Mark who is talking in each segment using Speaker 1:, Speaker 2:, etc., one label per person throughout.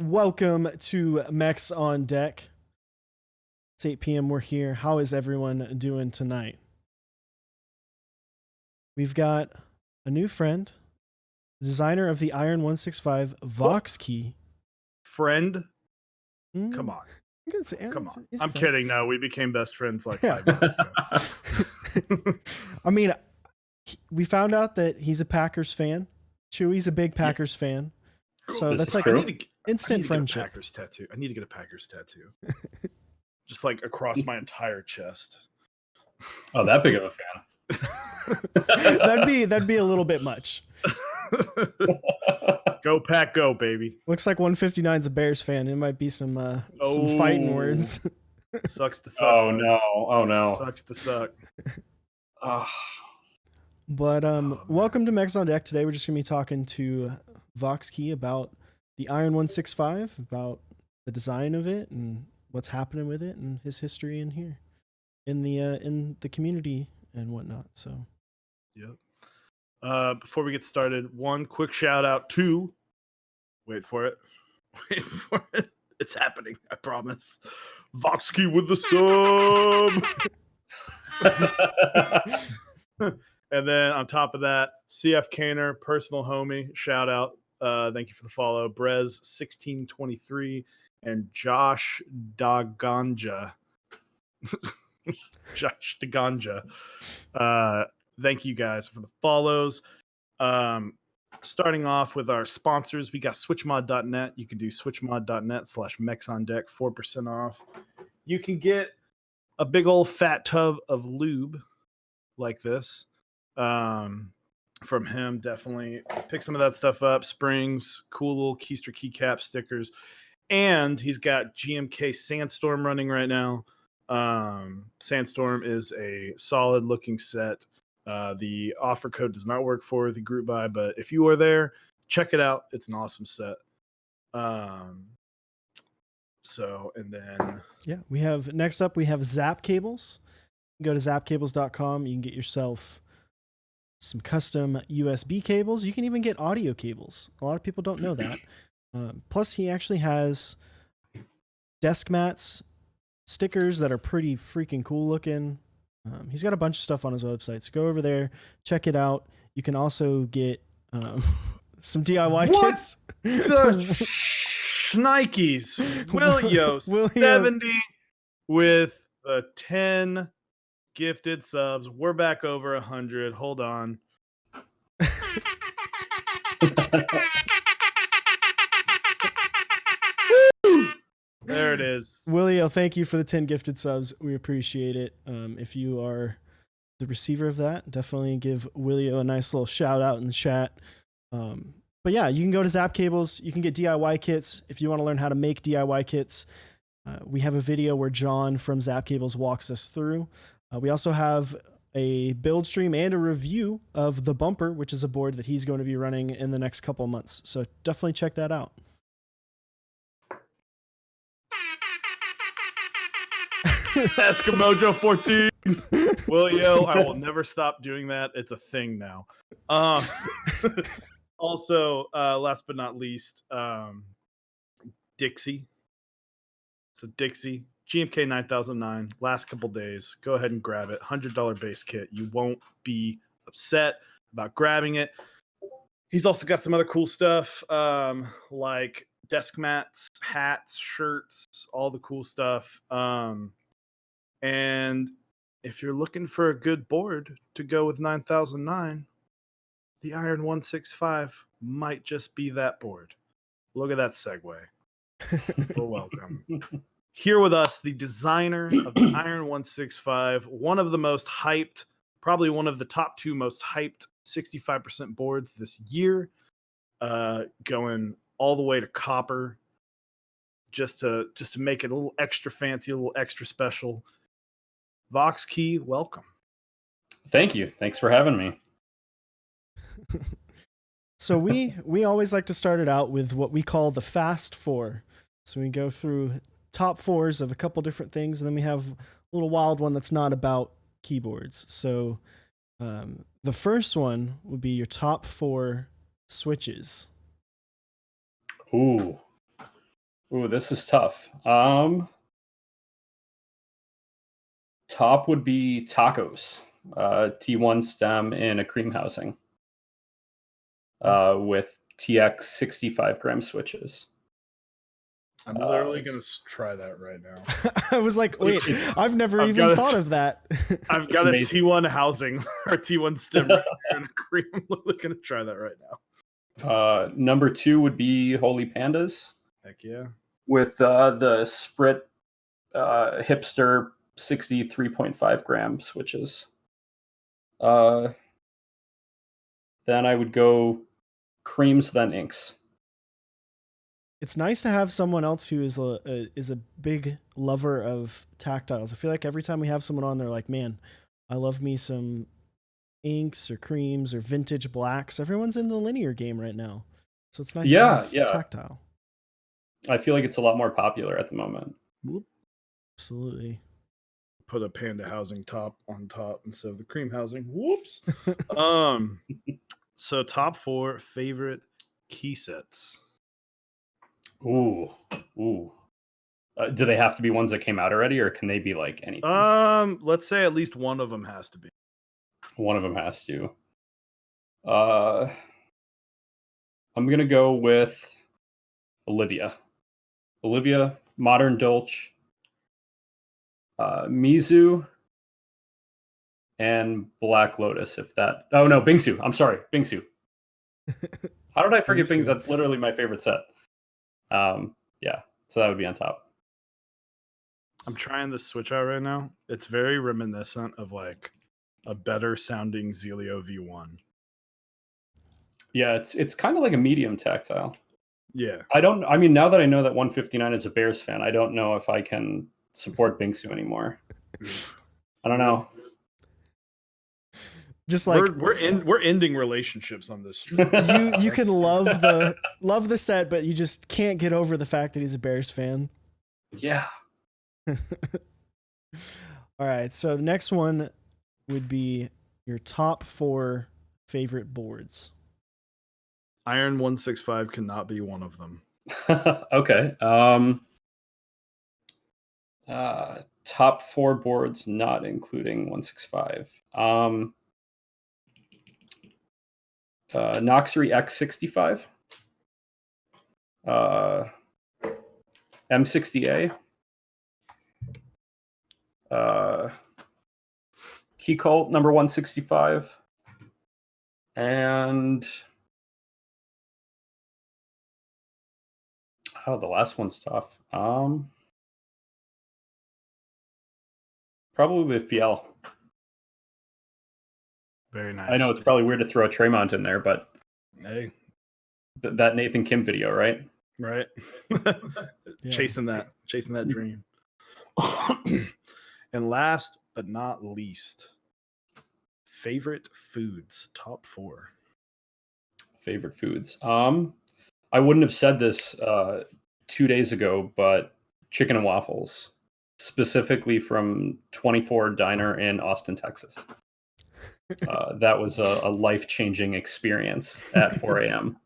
Speaker 1: Welcome to Mechs on Deck. It's 8 p.m. We're here. How is everyone doing tonight? We've got a new friend, designer of the Iron165 Voxkey.
Speaker 2: Friend?
Speaker 1: Mm,
Speaker 2: Come on. Come on. I'm kidding. No, we became best friends like 5 minutes ago.
Speaker 1: I mean, we found out that he's a Packers fan. Chewy's a big Packers fan. So that's like instant friendship.
Speaker 2: Packers tattoo. I need to get a Packers tattoo. Just like across my entire chest.
Speaker 3: Oh, that big of a fan.
Speaker 1: that'd be a little bit much.
Speaker 2: Go Pack, go, baby.
Speaker 1: Looks like 159's a Bears fan. It might be some fighting words.
Speaker 2: Sucks to suck.
Speaker 3: Oh no! Oh no!
Speaker 2: Sucks to suck.
Speaker 1: But welcome to Mechs on Deck. Today we're just gonna be talking to Voxkey about the Iron165, about the design of it and what's happening with it, and his history in here, in the community and whatnot. So,
Speaker 2: yep. Before we get started, one quick shout out to. Wait for it. It's happening. I promise. Voxkey with the sub. And then on top of that, CF Kaner, personal homie, shout out. Thank you for the follow. Brez1623 and Josh Daganja. Josh Daganja. Thank you guys for the follows. Starting off with our sponsors, we got switchmod.net. You can do switchmod.net/mechsondeck, 4% off. You can get a big old fat tub of lube like this from him. Definitely pick some of that stuff up. Springs, cool little keister keycap stickers. And he's got GMK Sandstorm running right now. Sandstorm is a solid looking set. The offer code does not work for the group buy, but if you are there, check it out. It's an awesome set.
Speaker 1: Next up we have Zap Cables. You can go to zapcables.com. You can get yourself some custom USB cables. You can even get audio cables. A lot of people don't know that. Plus, he actually has desk mats, stickers that are pretty freaking cool looking. He's got a bunch of stuff on his website, so go over there, check it out. You can also get some DIY kits.
Speaker 2: The Schnikes. Willio 70 with the 10 gifted subs. We're back over 100. Hold on. There it is.
Speaker 1: Willio, thank you for the 10 gifted subs. We appreciate it. If you are the receiver of that, definitely give Willio a nice little shout out in the chat. But yeah, you can go to Zap Cables. You can get DIY kits if you want to learn how to make DIY kits. We have a video where John from Zap Cables walks us through. We also have a build stream and a review of the Bumper, which is a board that he's going to be running in the next couple months. So definitely check that out.
Speaker 2: Eskimojo 14. Willio, I will never stop doing that. It's a thing now. Also, last but not least, Dixie. So Dixie, GMK 9009, last couple days. Go ahead and grab it. $100 base kit. You won't be upset about grabbing it. He's also got some other cool stuff like desk mats, hats, shirts, all the cool stuff. And if you're looking for a good board to go with 9009, the Iron165 might just be that board. Look at that segue. Well, welcome. Here with us, the designer of the Iron165, one of the most hyped, probably one of the top 2 most hyped 65% boards this year, going all the way to copper, just to make it a little extra fancy, a little extra special. Voxkey, welcome.
Speaker 3: Thank you. Thanks for having me.
Speaker 1: So we always like to start it out with what we call the fast 4. So we go through top 4s of a couple different things, and then we have a little wild one that's not about keyboards. So the first one would be your top 4 switches.
Speaker 3: Ooh. Ooh, this is tough. Top would be tacos. T1 stem in a cream housing. With TX 65-gram switches.
Speaker 2: I'm literally gonna try that right now.
Speaker 1: I was like, wait, I've never
Speaker 2: I've
Speaker 1: even
Speaker 2: got it.
Speaker 1: thought of that.
Speaker 2: I've got a
Speaker 3: amazing.
Speaker 2: T1 housing or T1 stem right here in a cream. I'm literally gonna try that right now.
Speaker 3: Number 2 would be Holy Pandas
Speaker 2: Heck yeah.
Speaker 3: with the Sprit hipster 63.5 gram switches. Then I would go creams, then inks.
Speaker 1: It's nice to have someone else who is a big lover of tactiles. I feel like every time we have someone on, they're like, man, I love me some inks or creams or vintage blacks. Everyone's in the linear game right now, so it's nice to have tactile.
Speaker 3: I feel like it's a lot more popular at the moment.
Speaker 2: Whoop.
Speaker 1: Absolutely.
Speaker 2: Put a panda housing top on top instead of the cream housing. Whoops. So top 4 favorite key sets.
Speaker 3: Ooh. Do they have to be ones that came out already, or can they be like anything?
Speaker 2: Let's say at least one of them has to be.
Speaker 3: One of them has to. I'm gonna go with Olivia, Modern Dolch, Mizu, and Black Lotus. If that. Oh no, Bingsu. I'm sorry, Bingsu. How did I forget Bingsu? That's literally my favorite set. Yeah, so that would be on top.
Speaker 2: I'm trying this switch out right now. It's very reminiscent of like a better sounding Zelio V1.
Speaker 3: Yeah, it's kind of like a medium tactile.
Speaker 2: Yeah.
Speaker 3: I mean, now that I know that 159 is a Bears fan, I don't know if I can support Bingsu anymore. I don't know.
Speaker 1: Just like
Speaker 2: we're ending relationships on this.
Speaker 1: You can love the set, but you just can't get over the fact that he's a Bears fan.
Speaker 3: Yeah.
Speaker 1: All right, so the next one would be your top 4 favorite boards.
Speaker 2: Iron165 cannot be one of them.
Speaker 3: Okay. Top 4 boards, not including 165. Noxery X65. M60A. Key Cult number 165. And the last one's tough. Probably the Fiel.
Speaker 2: Very nice.
Speaker 3: I know it's probably weird to throw a Tremont in there, but
Speaker 2: hey,
Speaker 3: that Nathan Kim video, right?
Speaker 2: Right.
Speaker 1: Yeah.
Speaker 2: Chasing that dream. And last but not least, favorite foods, top 4.
Speaker 3: Favorite foods. I wouldn't have said this 2 days ago, but chicken and waffles, specifically from 24 Diner in Austin, Texas. That was a life-changing experience at 4 a.m.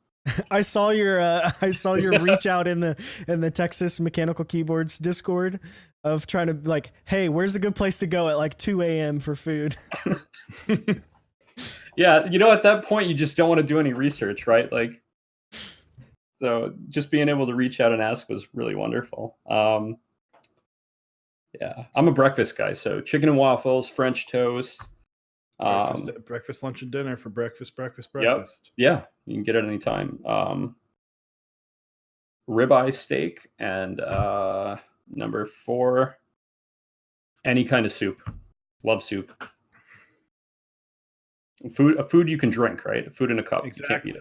Speaker 1: I saw your reach out in the Texas Mechanical Keyboards Discord of trying to like, hey, where's a good place to go at like 2 a.m. for food?
Speaker 3: Yeah, at that point you just don't want to do any research, right? Like, so just being able to reach out and ask was really wonderful. Yeah, I'm a breakfast guy, so chicken and waffles, French toast.
Speaker 2: Breakfast, lunch, and dinner for breakfast.
Speaker 3: Yep. Yeah, you can get it anytime. Ribeye steak, and number 4, any kind of soup. Love soup. A food you can drink, right? A food in a cup. Exactly. You can't beat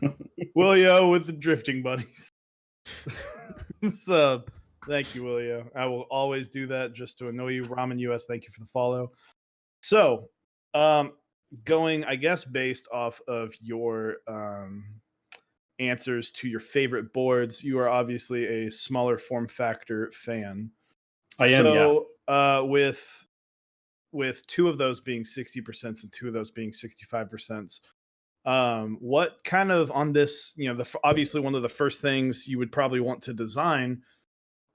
Speaker 2: it. Willio with the drifting bunnies. So, thank you, Willio. I will always do that just to annoy you. Ramen US, thank you for the follow. So, going, I guess, based off of your answers to your favorite boards, you are obviously a smaller form factor fan.
Speaker 3: I am,
Speaker 2: so, with 2 of those being 60% and 2 of those being 65%, What kind of on this, obviously one of the first things you would probably want to design,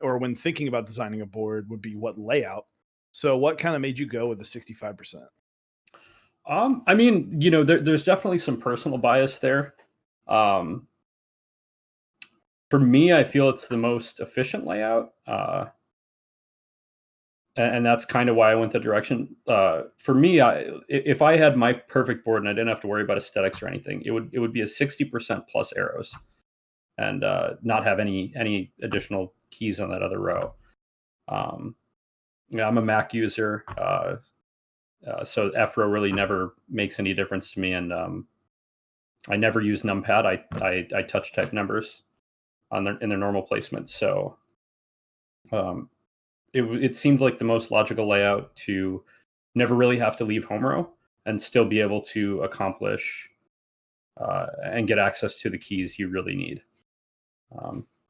Speaker 2: or when thinking about designing a board, would be what layout. So what kind of made you go with the 65%?
Speaker 3: I mean, there's definitely some personal bias there. Um, for me, I feel it's the most efficient layout. And that's kind of why I went the direction. For me, if I had my perfect board and I didn't have to worry about aesthetics or anything, it would be a 60% plus arrows, and not have any additional keys on that other row. Um, yeah, I'm a Mac user, so F row really never makes any difference to me, and I never use numpad. I touch type numbers in their normal placement, so um, it seemed like the most logical layout to never really have to leave home row and still be able to accomplish and get access to the keys you really need.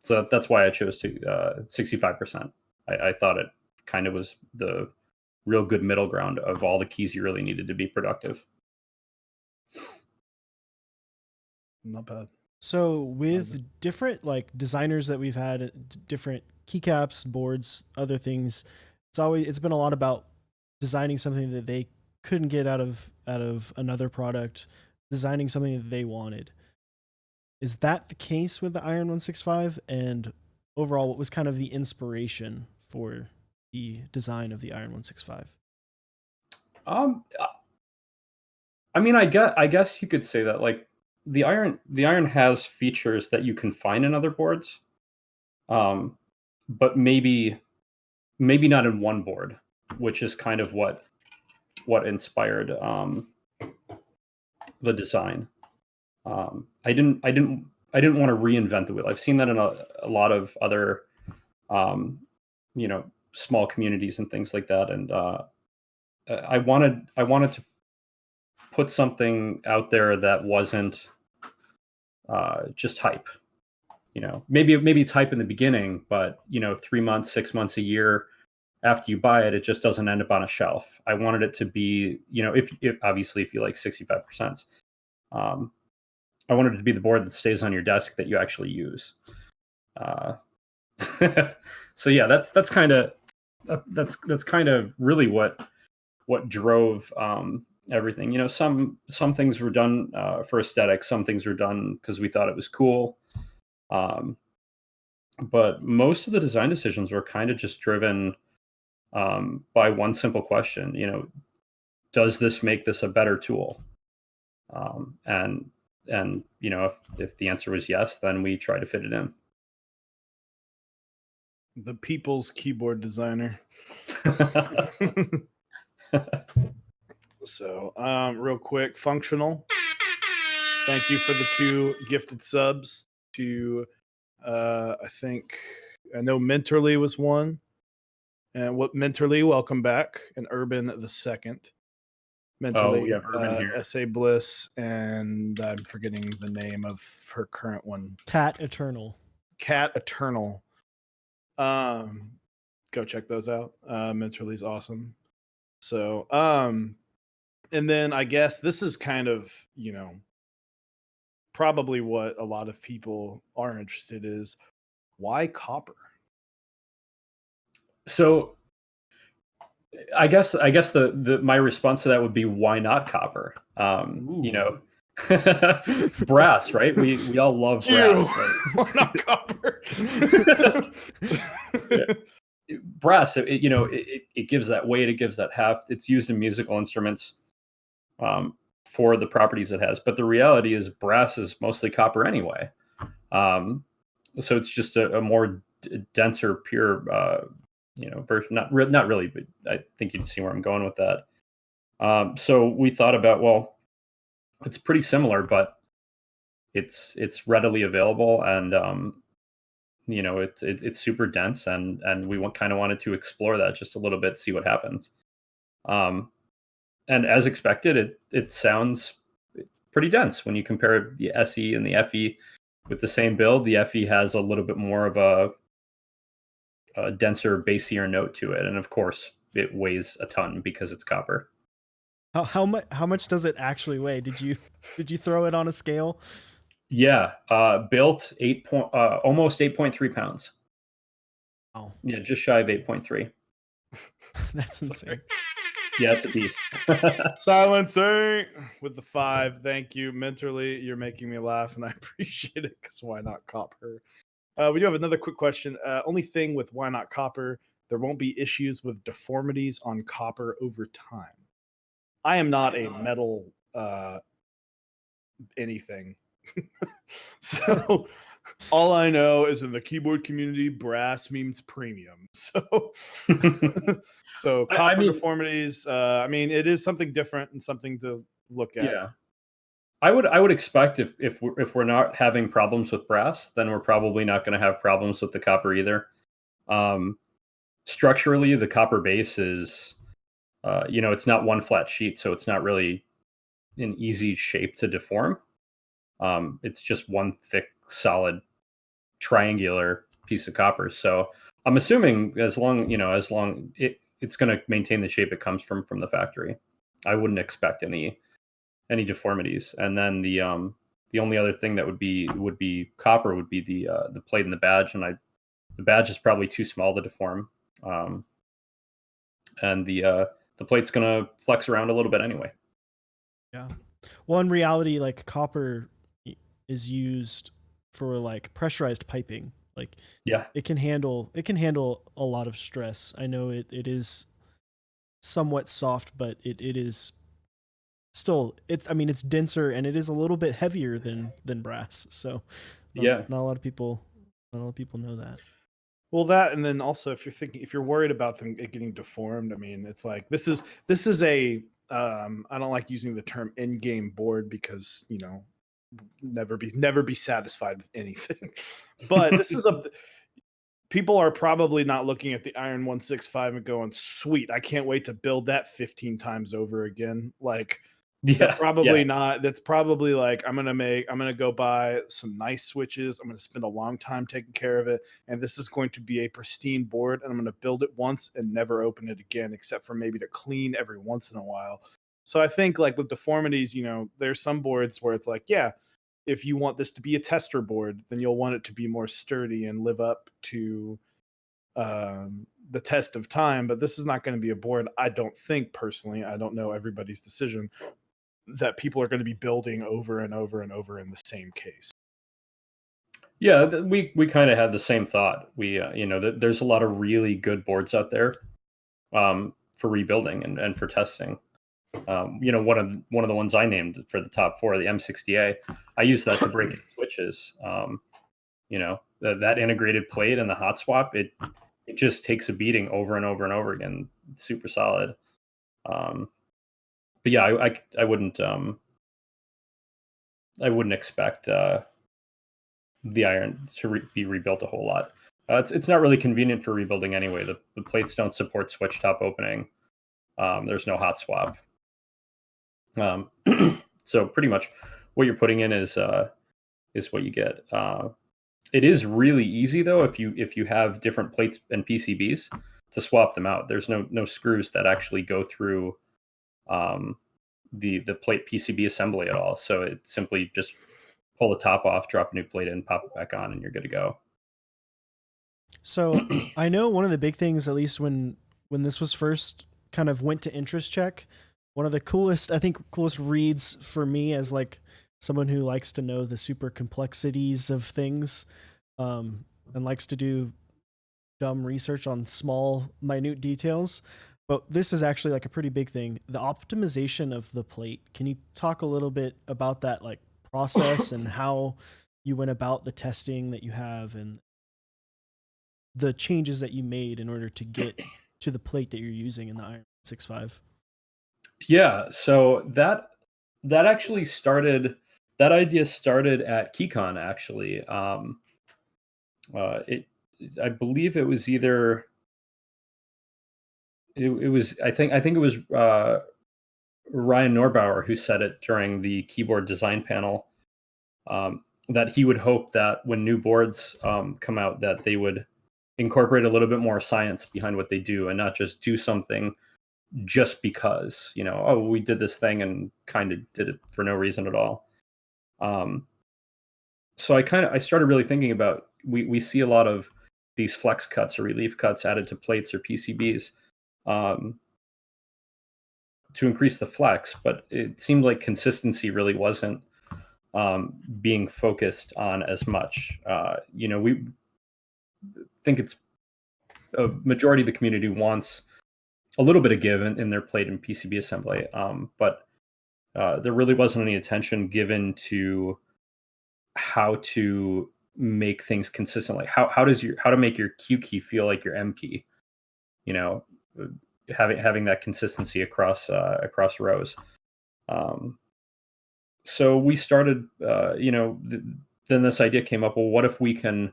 Speaker 3: So that's why I chose to 65%. I thought it kind of was the real good middle ground of all the keys you really needed to be productive.
Speaker 2: Not bad.
Speaker 1: So with different like designers that we've had, different keycaps, boards, other things, it's been a lot about designing something that they couldn't get out of another product, designing something that they wanted. Is that the case with the Iron165? And overall, what was kind of the inspiration for the design of the Iron165?
Speaker 3: I mean, I guess you could say that, like, the Iron has features that you can find in other boards, but maybe not in one board, which is kind of what inspired the design. I didn't want to reinvent the wheel. I've seen that in a lot of other small communities and things like that, and I wanted to put something out there that wasn't just hype. Maybe it's hype in the beginning, but 3 months, 6 months, a year after you buy it, it just doesn't end up on a shelf. I wanted it to be, if obviously if you like 65%, I wanted it to be the board that stays on your desk that you actually use. So yeah, that's kind of really what drove everything. Some things were done for aesthetics, some things were done because we thought it was cool. But most of the design decisions were kind of just driven by one simple question. Does this make this a better tool? And if the answer was yes, then we try to fit it in.
Speaker 2: The people's keyboard designer. So, real quick, functional. Thank you for the 2 gifted subs to, I know Mentorly was one. And what Mentorly, welcome back. And Urban the second. Mentorly,
Speaker 3: we have Urban here.
Speaker 2: S.A. Bliss, and I'm forgetting the name of her current one.
Speaker 1: Cat Eternal.
Speaker 2: Go check those out. Mentorly's awesome. So, and then I guess this is kind of, probably what a lot of people are interested is, why copper?
Speaker 3: So I guess the my response to that would be, why not copper? Brass, right? We all love brass, right?
Speaker 2: Why not copper?
Speaker 3: Brass, it gives that weight, it gives that heft. It's used in musical instruments for the properties it has. But the reality is, brass is mostly copper anyway. So it's just a more denser, pure version. Not really, but I think you can see where I'm going with that. So we thought about, well, it's pretty similar, but it's readily available, and it's super dense, and we kind of wanted to explore that just a little bit, see what happens. And as expected, it sounds pretty dense when you compare the SE and the FE with the same build. The FE has a little bit more of a denser, bassier note to it, and of course, it weighs a ton because it's copper.
Speaker 1: How much does it actually weigh? Did you throw it on a scale?
Speaker 3: Yeah, built almost 8.3 pounds.
Speaker 1: Oh,
Speaker 3: Yeah, just shy of 8.3.
Speaker 1: that's
Speaker 2: Sorry.
Speaker 1: insane.
Speaker 3: Yeah, it's a beast.
Speaker 2: Silencing with the 5. Thank you. Mentally, you're making me laugh, and I appreciate it because why not copper? We do have another quick question. Only thing with why not copper, there won't be issues with deformities on copper over time. I am not a metal anything. So all I know is in the keyboard community, brass means premium. So so
Speaker 3: I
Speaker 2: copper
Speaker 3: mean,
Speaker 2: deformities, I mean, it is something different and something to look at.
Speaker 3: yeah. I would expect if we're not having problems with brass, then we're probably not going to have problems with the copper either. Um, Structurally, the copper base is, it's not one flat sheet, so it's not really an easy shape to deform. It's just one thick, solid, triangular piece of copper. So I'm assuming as long it's going to maintain the shape it comes from the factory. I wouldn't expect any deformities. And then the only other thing that would be copper would be the plate and the badge, and the badge is probably too small to deform, and the plate's gonna flex around a little bit anyway.
Speaker 1: Yeah. Well, in reality, like copper is used for like pressurized piping. Like
Speaker 3: Yeah,
Speaker 1: it can handle a lot of stress. I know it is somewhat soft, but it is still it's denser and it is a little bit heavier than brass. So
Speaker 3: yeah,
Speaker 1: not a lot of people know that.
Speaker 2: Well, that, and then also if you're worried about it getting deformed, I mean, it's like this is a I don't like using the term in-game board because never be satisfied with anything. But this is a people are probably not looking at the Iron165 and going, "Sweet, I can't wait to build that 15 times over again." Like they're
Speaker 3: yeah,
Speaker 2: probably
Speaker 3: yeah,
Speaker 2: not. That's probably like I'm gonna go buy some nice switches. I'm gonna spend a long time taking care of it, and this is going to be a pristine board. And I'm gonna build it once and never open it again, except for maybe to clean every once in a while. So I think like with deformities, there's some boards where it's like, yeah, if you want this to be a tester board, then you'll want it to be more sturdy and live up to the test of time. But this is not going to be a board, I don't think personally. I don't know everybody's decision that people are going to be building over and over and over in the same case.
Speaker 3: yeah. We kind of had the same thought. There's a lot of really good boards out there, for rebuilding and for testing. One of the ones I named for the top 4, the M60A, I use that to break switches. That integrated plate and the hot swap, it just takes a beating over and over and over again. It's super solid. But yeah, I wouldn't expect the iron to be rebuilt a whole lot. It's not really convenient for rebuilding anyway. The plates don't support switch top opening. There's no hot swap. So pretty much what you're putting in is what you get. It is really easy though if you have different plates and PCBs to swap them out. There's no screws that actually go through the plate PCB assembly at all. So it simply just pull the top off, drop a new plate in, pop it back on, and you're good to go.
Speaker 1: So I know one of the big things, at least when this was first kind of went to interest check, one of the coolest reads for me as like someone who likes to know the super complexities of things, and likes to do dumb research on small, minute details. But this is actually like a pretty big thing. The optimization of the plate. Can you talk a little bit about that like process and how you went about the testing that you have and the changes that you made in order to get to the plate that you're using in the Iron165?
Speaker 3: Yeah, so that actually started. That idea started at KeyCon actually. It I believe it was either it was I think it was Ryan Norbauer who said it during the keyboard design panel, that he would hope that when new boards come out that they would incorporate a little bit more science behind what they do and not just do something just because, oh, we did this thing and kind of did it for no reason at all. So I started really thinking about, we see a lot of these flex cuts or relief cuts added to plates or PCBs to increase the flex, but it seemed like consistency really wasn't being focused on as much. We think it's a majority of the community wants a little bit of give in their plate and PCB assembly, but there really wasn't any attention given to how to make things consistent. Like how to make your Q key feel like your M key, you know, having that consistency across rows. So we started, then this idea came up. Well, what if we can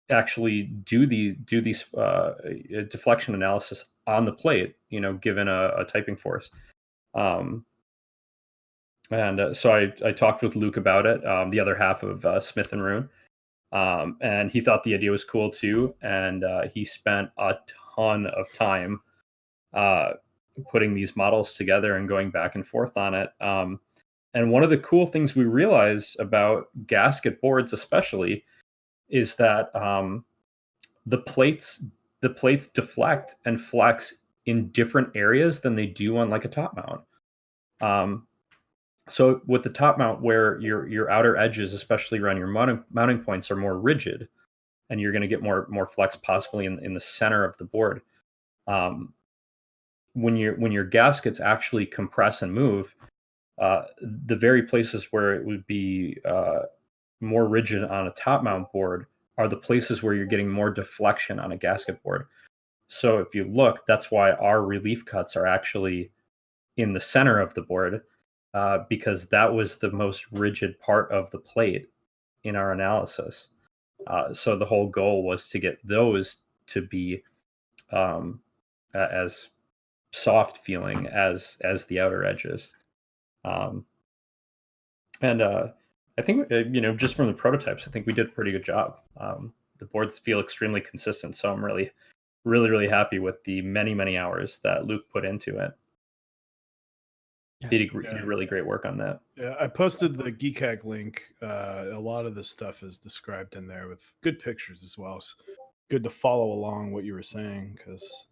Speaker 3: actually do these deflection analysis on the plate, given a typing force? So I talked with Luke about it, the other half of Smith and Rune, and he thought the idea was cool too. And he spent a ton of time putting these models together and going back and forth on it. And one of the cool things we realized about gasket boards, especially, is that the plates deflect and flex in different areas than they do on like a top mount. So with the top mount, where your outer edges, especially around your mounting points, are more rigid, and you're going to get more flex possibly in the center of the board. When your gaskets actually compress and move, the very places where it would be more rigid on a top mount board are the places where you're getting more deflection on a gasket board. So if you look, that's why our relief cuts are actually in the center of the board, because that was the most rigid part of the plate in our analysis. So the whole goal was to get those to be as soft feeling as the outer edges. And I think, just from the prototypes, I think we did a pretty good job. The boards feel extremely consistent, so I'm really, really, really happy with the many, many hours that Luke put into it. He did really great work on that.
Speaker 2: Yeah, I posted the Geekhack link. A lot of this stuff is described in there with good pictures as well. It's good to follow along what you were saying, because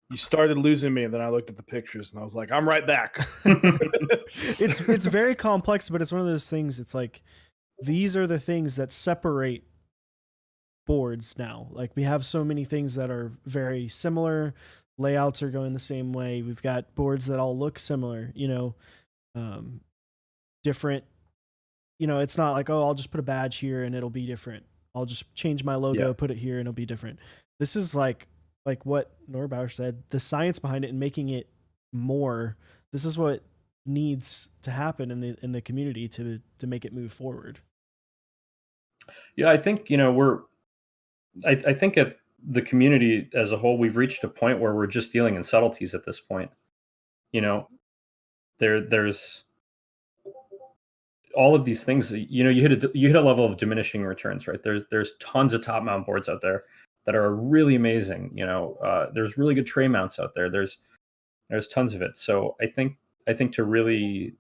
Speaker 2: you started losing me, and then I looked at the pictures and I was like, I'm right back.
Speaker 1: It's very complex, but it's one of those things. It's like, these are the things that separate boards now. Like, we have so many things that are very similar. Layouts are going the same way. We've got boards that all look similar, different. It's not like, oh, I'll just put a badge here and it'll be different. I'll just change my logo, put it here, and it'll be different. This is like what Norbauer said, the science behind it and making it more. This is what needs to happen in the community to make it move forward.
Speaker 3: Yeah, I think, I think at the community as a whole, we've reached a point where we're just dealing in subtleties at this point. There's all of these things. You hit a level of diminishing returns, right? There's tons of top mount boards out there that are really amazing. There's really good tray mounts out there. There's tons of it. So I think to really,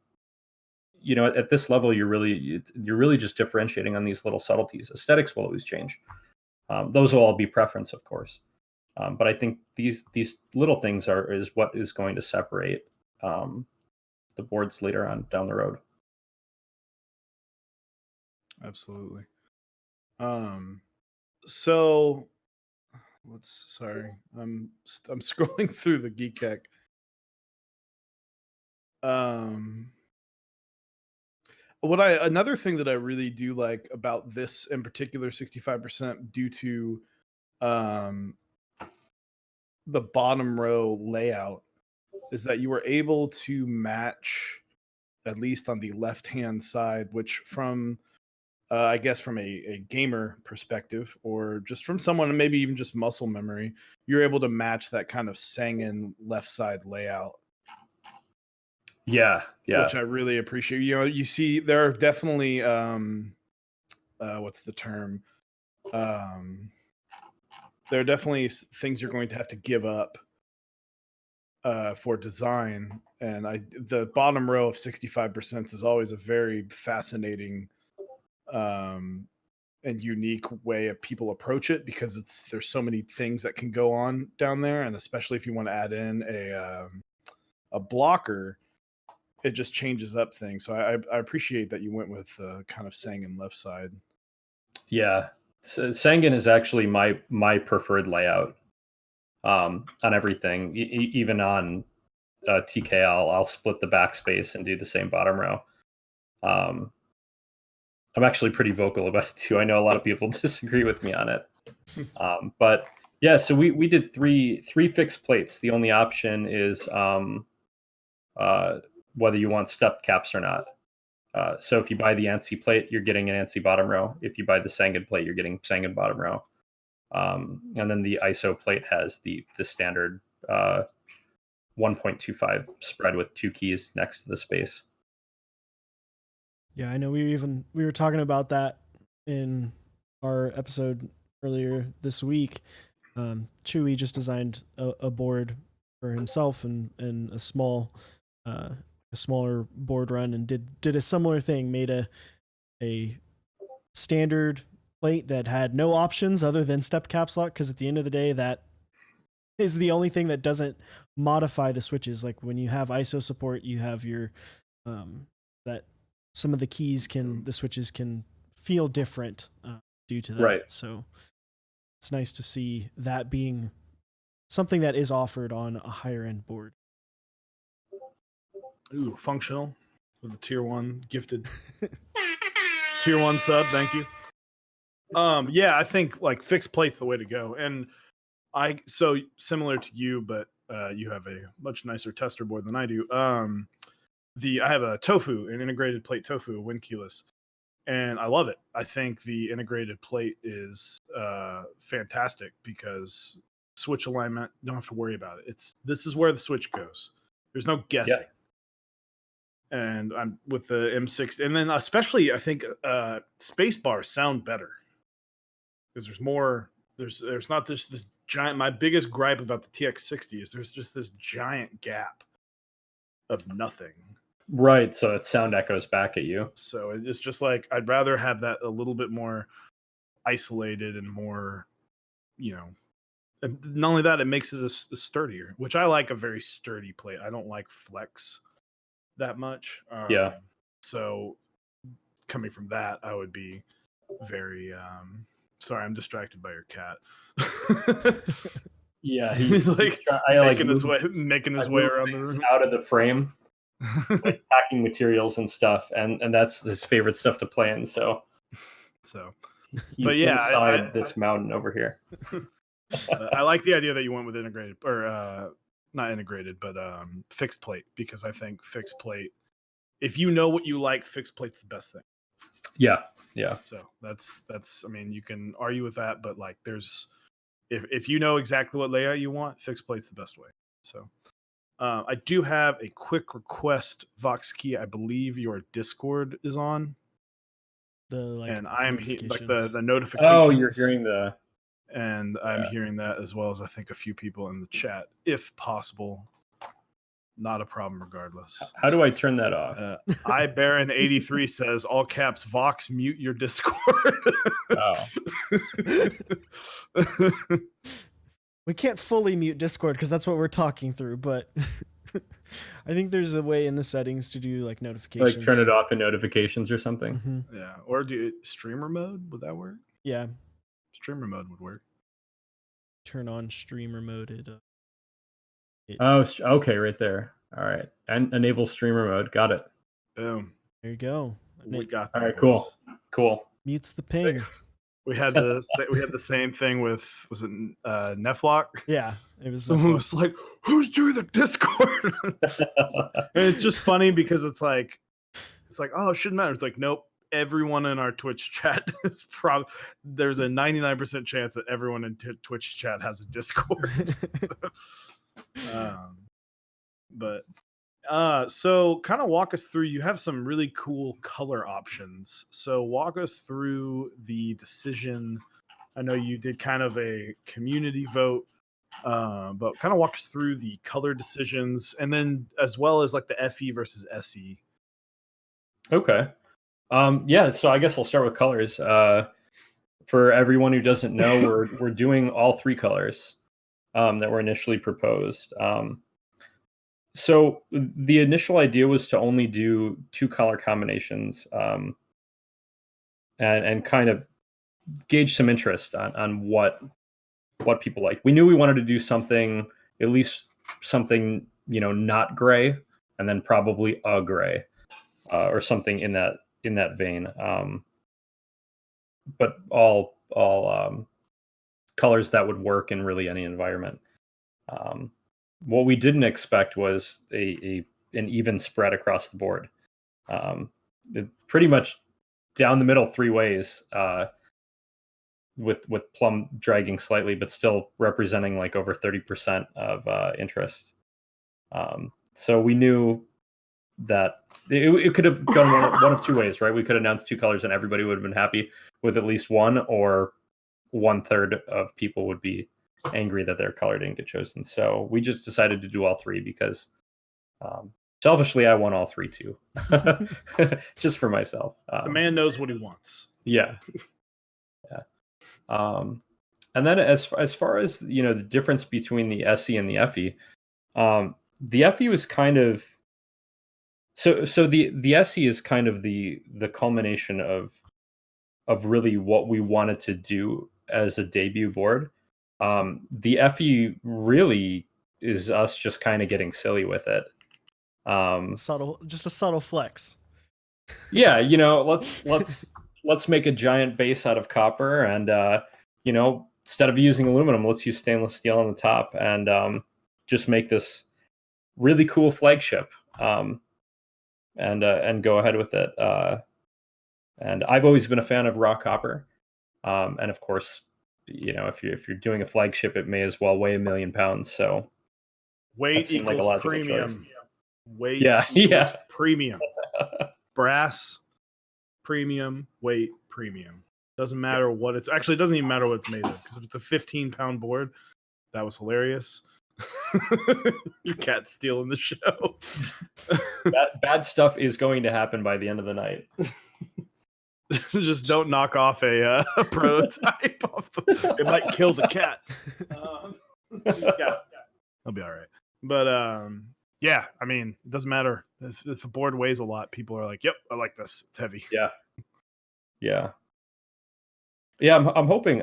Speaker 3: at this level, you're really just differentiating on these little subtleties. Aesthetics will always change. Those will all be preference, of course. But I think these little things is what is going to separate the boards later on down the road.
Speaker 2: Absolutely. So I'm scrolling through the Geek Hack. Another thing that I really do like about this in particular 65%, due to the bottom row layout, is that you were able to match, at least on the left hand side, which from I guess from a gamer perspective, or just from someone maybe even just muscle memory, you're able to match that kind of Sangen left side layout.
Speaker 3: Yeah.
Speaker 2: Which I really appreciate. You see there are definitely what's the term? There are definitely things you're going to have to give up for design, and the bottom row of 65% is always a very fascinating and unique way of people approach it, because there's so many things that can go on down there, and especially if you want to add in a blocker, it just changes up things. So I appreciate that you went with kind of Sangan left side.
Speaker 3: Yeah, so Sangan is actually my preferred layout on everything. Even on TK, I'll split the backspace and do the same bottom row. I'm actually pretty vocal about it too. I know a lot of people disagree with me on it, but yeah. So we did three fixed plates. The only option is whether you want stepped caps or not. So if you buy the ANSI plate, you're getting an ANSI bottom row. If you buy the Sangan plate, you're getting Sangan bottom row. And then the ISO plate has the standard 1.25 spread with 2 keys next to the space.
Speaker 1: Yeah, I know we were talking about that in our episode earlier this week. Chewy just designed a board for himself and a smaller board run, and did a similar thing. Made a standard plate that had no options other than step caps lock, because at the end of the day, that is the only thing that doesn't modify the switches. Like when you have ISO support, you have your that some of the the switches can feel different due to that.
Speaker 3: Right.
Speaker 1: So it's nice to see that being something that is offered on a higher end board.
Speaker 2: Ooh, functional with the tier 1 gifted tier 1 sub. Thank you. Yeah, I think like fixed plate's the way to go. And so similar to you, but you have a much nicer tester board than I do. I have a tofu, an integrated plate tofu, wind keyless, and I love it. I think the integrated plate is fantastic because switch alignment, you don't have to worry about it. This is where the switch goes. There's no guessing. Yeah. And I'm with the M6, and then especially I think space bars sound better because there's more. There's not this giant. My biggest gripe about the TX60 is there's just this giant gap of nothing.
Speaker 3: Right, so that sound echoes back at you.
Speaker 2: So it's just like I'd rather have that a little bit more isolated and more, and not only that, it makes it a sturdier, which I like a very sturdy plate. I don't like flex that much.
Speaker 3: Yeah.
Speaker 2: So coming from that, I would be very sorry, I'm distracted by your cat.
Speaker 3: Yeah, he's
Speaker 2: like making his way around the room,
Speaker 3: out of the frame. Like packing materials and stuff, and that's his favorite stuff to play in. So he's inside this mountain over here.
Speaker 2: I like the idea that you went with integrated, or not integrated, but fixed plate, because I think fixed plate, if you know what you like, fixed plate's the best thing.
Speaker 3: Yeah.
Speaker 2: So that's I mean, you can argue with that, but like there's if you know exactly what layout you want, fixed plate's the best way. So I do have a quick request, Voxkey. I believe your Discord is on. And I'm like the notifications.
Speaker 3: Oh, you're hearing
Speaker 2: and I'm hearing that, as well as I think a few people in the chat. If possible, not a problem regardless.
Speaker 3: How do I turn that off?
Speaker 2: iBaron83 says, all caps, Vox, mute your Discord.
Speaker 3: Oh.
Speaker 1: We can't fully mute Discord because that's what we're talking through, but I think there's a way in the settings to do like notifications.
Speaker 3: Like turn it off in notifications or something.
Speaker 1: Mm-hmm.
Speaker 2: Yeah. Or do streamer mode. Would that work?
Speaker 1: Yeah.
Speaker 2: Streamer mode would work.
Speaker 1: Turn on streamer mode.
Speaker 3: Oh, okay. Right there. All right. And enable streamer mode. Got it.
Speaker 2: Boom.
Speaker 1: There you go.
Speaker 2: We got that.
Speaker 3: All right. Cool.
Speaker 1: Mutes the ping.
Speaker 2: We had the same thing with, was it Neflock?
Speaker 1: Yeah, it was.
Speaker 2: Someone was like, "Who's doing the Discord?" And it's just funny because it's like, oh, it shouldn't matter. It's like, nope. Everyone in our Twitch chat is there's a 99% chance that everyone in Twitch chat has a Discord. So kind of walk us through. You have some really cool color options. So walk us through the decision. I know you did kind of a community vote But kind of walk us through the color decisions, and then as well as like the FE versus SE.
Speaker 3: Okay. Yeah, so I guess I'll start with colors. For everyone who doesn't know, we're doing all three colors that were initially proposed. So the initial idea was to only do two color combinations, and kind of gauge some interest on what people like. We knew we wanted to do something, at least something, not gray, and then probably a gray, or something in that vein. But all colors that would work in really any environment. What we didn't expect was an even spread across the board. Pretty much down the middle three ways, with plum dragging slightly, but still representing like over 30% of interest. So we knew that it could have gone one of two ways, right? We could announce two colors and everybody would have been happy with at least one, or 1/3 of people would be angry that their color didn't get chosen. So we just decided to do all three because, selfishly, I want all three too, just for myself.
Speaker 2: The man knows what he wants.
Speaker 3: Yeah. Yeah. And then as far as the difference between the SE and the FE, the FE was kind of so the SE is kind of the culmination of really what we wanted to do as a debut board. The FE really is us just kind of getting silly with it.
Speaker 1: Just a subtle flex.
Speaker 3: Yeah, let's make a giant base out of copper, and instead of using aluminum, let's use stainless steel on the top, and just make this really cool flagship, and go ahead with it. And I've always been a fan of raw copper, and of course, if you're doing a flagship, it may as well weigh 1 million pounds. So
Speaker 2: weight
Speaker 3: seemed
Speaker 2: equals
Speaker 3: like a logical
Speaker 2: premium.
Speaker 3: choice.
Speaker 2: Weight
Speaker 3: Yeah,
Speaker 2: equals
Speaker 3: yeah.
Speaker 2: premium. Brass, premium. Weight, premium. Doesn't matter what it's actually. It doesn't even matter what it's made of, because if it's a 15-pound board, that was hilarious. Your cat's stealing the show.
Speaker 3: Bad stuff is going to happen by the end of the night.
Speaker 2: Just don't knock off a prototype. It might kill the cat. Yeah, I'll be all right. But yeah, I mean, it doesn't matter if a board weighs a lot. People are like, "Yep, I like this. It's heavy."
Speaker 3: Yeah. I'm hoping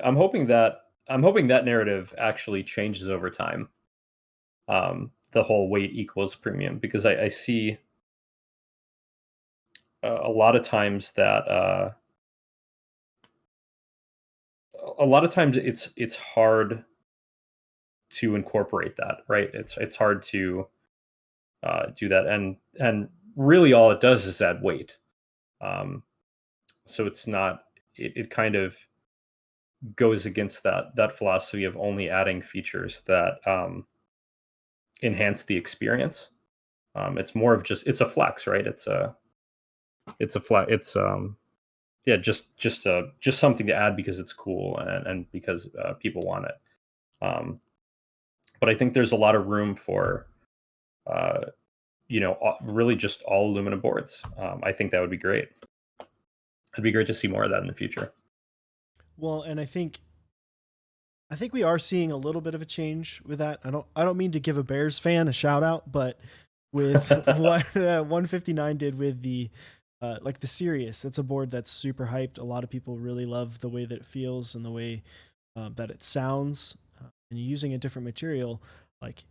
Speaker 3: that narrative actually changes over time. The whole weight equals premium, because I see a lot of times that it's hard to incorporate that, right? It's hard to do that, and really all it does is add weight. So it's not. It kind of goes against that philosophy of only adding features that enhance the experience. It's more of it's a flex, right? It's a flex. It's just something to add because it's cool, and because people want it. But I think there's a lot of room for really just all aluminum boards. I think that would be great. It'd be great to see more of that in the future.
Speaker 1: Well, and I think we are seeing a little bit of a change with that. I don't mean to give a Bears fan a shout out, but with what 159 did with the like the Sirius, it's a board that's super hyped. A lot of people really love the way that it feels and the way that it sounds. And using a different material, like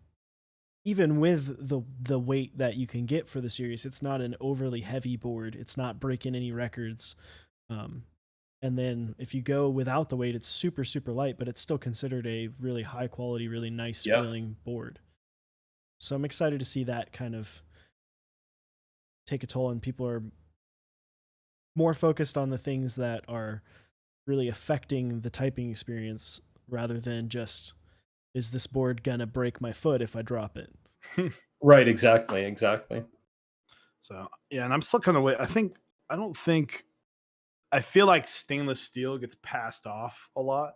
Speaker 1: even with the weight that you can get for the Sirius, it's not an overly heavy board. It's not breaking any records. And then if you go without the weight, it's super, super light, but it's still considered a really high quality, really nice feeling board. So I'm excited to see that kind of take a toll, and people are more focused on the things that are really affecting the typing experience rather than just, is this board gonna break my foot if I drop it?
Speaker 3: Right, exactly.
Speaker 2: So yeah, and I'm still kind of I feel like stainless steel gets passed off a lot.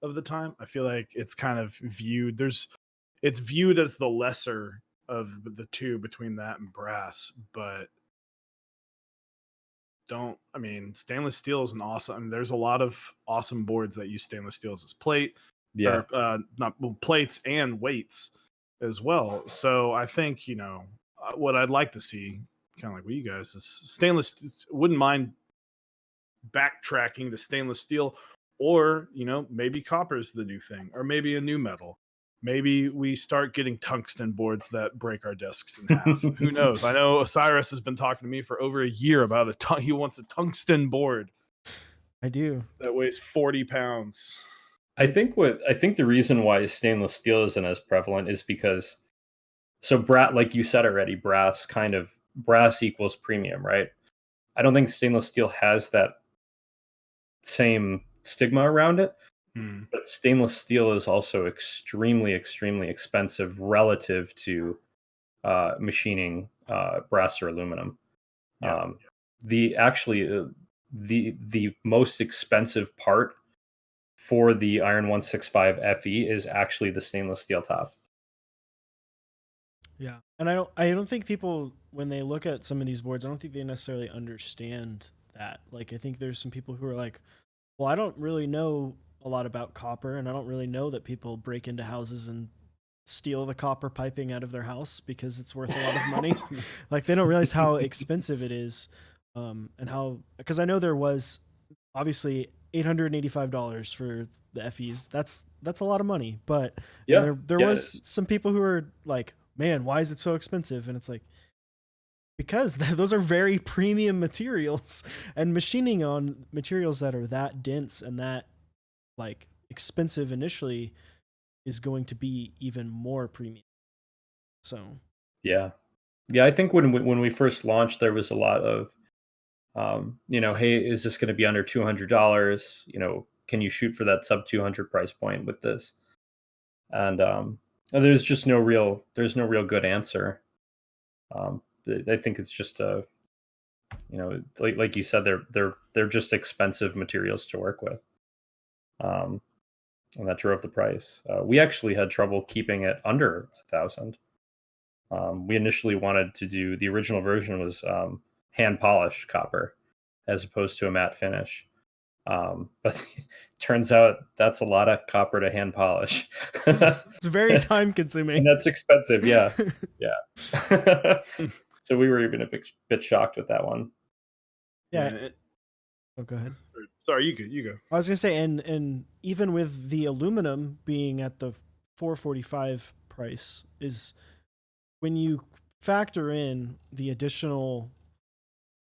Speaker 2: of the time. I feel like it's kind of it's viewed as the lesser of the two between that and brass, but stainless steel is an awesome. I mean, there's a lot of awesome boards that use stainless steel as plate,
Speaker 3: Yeah.
Speaker 2: or not well, plates and weights as well. So I think what I'd like to see, kind of like what you guys, is stainless. Wouldn't mind backtracking to stainless steel, or maybe copper is the new thing, or maybe a new metal. Maybe we start getting tungsten boards that break our desks in half. Who knows? I know Osiris has been talking to me for over a year about he wants a tungsten board
Speaker 1: I do.
Speaker 2: that weighs 40 pounds.
Speaker 3: I think the reason why stainless steel isn't as prevalent is because, so like you said already, brass equals premium, right? I don't think stainless steel has that same stigma around it. But stainless steel is also extremely, extremely expensive relative to machining brass or aluminum.
Speaker 2: Yeah.
Speaker 3: The most expensive part for the Iron165 FE is actually the stainless steel top.
Speaker 1: Yeah, and I don't think people, when they look at some of these boards, I don't think they necessarily understand that. Like, I think there's some people who are like, well, I don't really know a lot about copper, and I don't really know that people break into houses and steal the copper piping out of their house because it's worth a lot of money. Like, they don't realize how expensive it is, and how, because I know there was obviously $885 for the FEs. That's a lot of money, but
Speaker 3: Yeah,
Speaker 1: there
Speaker 3: yeah,
Speaker 1: was some people who were like, man, why is it so expensive? And it's like, because those are very premium materials, and machining on materials that are that dense and that like expensive initially is going to be even more premium. So
Speaker 3: yeah. I think when we first launched, there was a lot of, hey, is this going to be under $200? Can you shoot for that sub 200 price point with this? And there's no real good answer. I think it's just like you said, they're just expensive materials to work with, and that drove the price. We actually had trouble keeping it under 1,000. We initially wanted to do, the original version was hand polished copper as opposed to a matte finish. But turns out that's a lot of copper to hand polish.
Speaker 1: it's very time consuming.
Speaker 3: And that's expensive. Yeah. Yeah. So we were even a bit shocked with that one.
Speaker 1: Yeah. Oh, go ahead.
Speaker 2: Sorry, you go.
Speaker 1: I was gonna say, and even with the aluminum being at the 445 price, is when you factor in the additional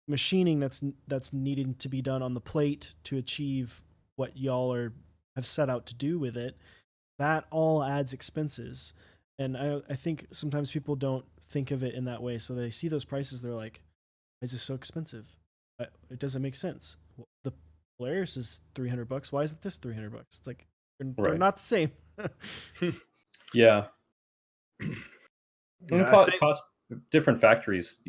Speaker 1: machining that's needing to be done on the plate to achieve what y'all have set out to do with it, that all adds expenses. And I think sometimes people don't think of it in that way, so they see those prices, they're like, why is this so expensive? It doesn't make sense. The Polaris is $300. Why isn't this $300? It's like they're not the same.
Speaker 3: Yeah.
Speaker 2: Yeah,
Speaker 3: cost different factories,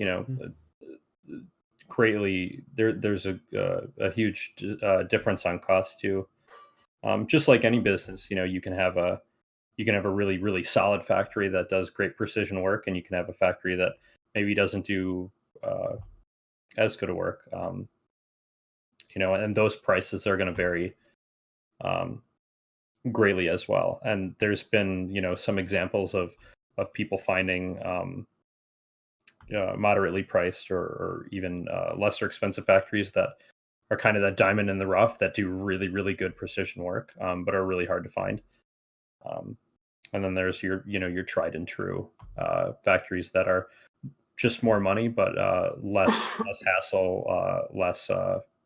Speaker 3: greatly. There's a huge difference on cost too. Just like any business, you can have a really, really solid factory that does great precision work, and you can have a factory that maybe doesn't do as good a work. And those prices are going to vary greatly as well. And there's been, some examples of people finding moderately priced or even lesser expensive factories that are kind of that diamond in the rough that do really, really good precision work, but are really hard to find. And then there's your tried and true factories that are just more money, but less hassle, less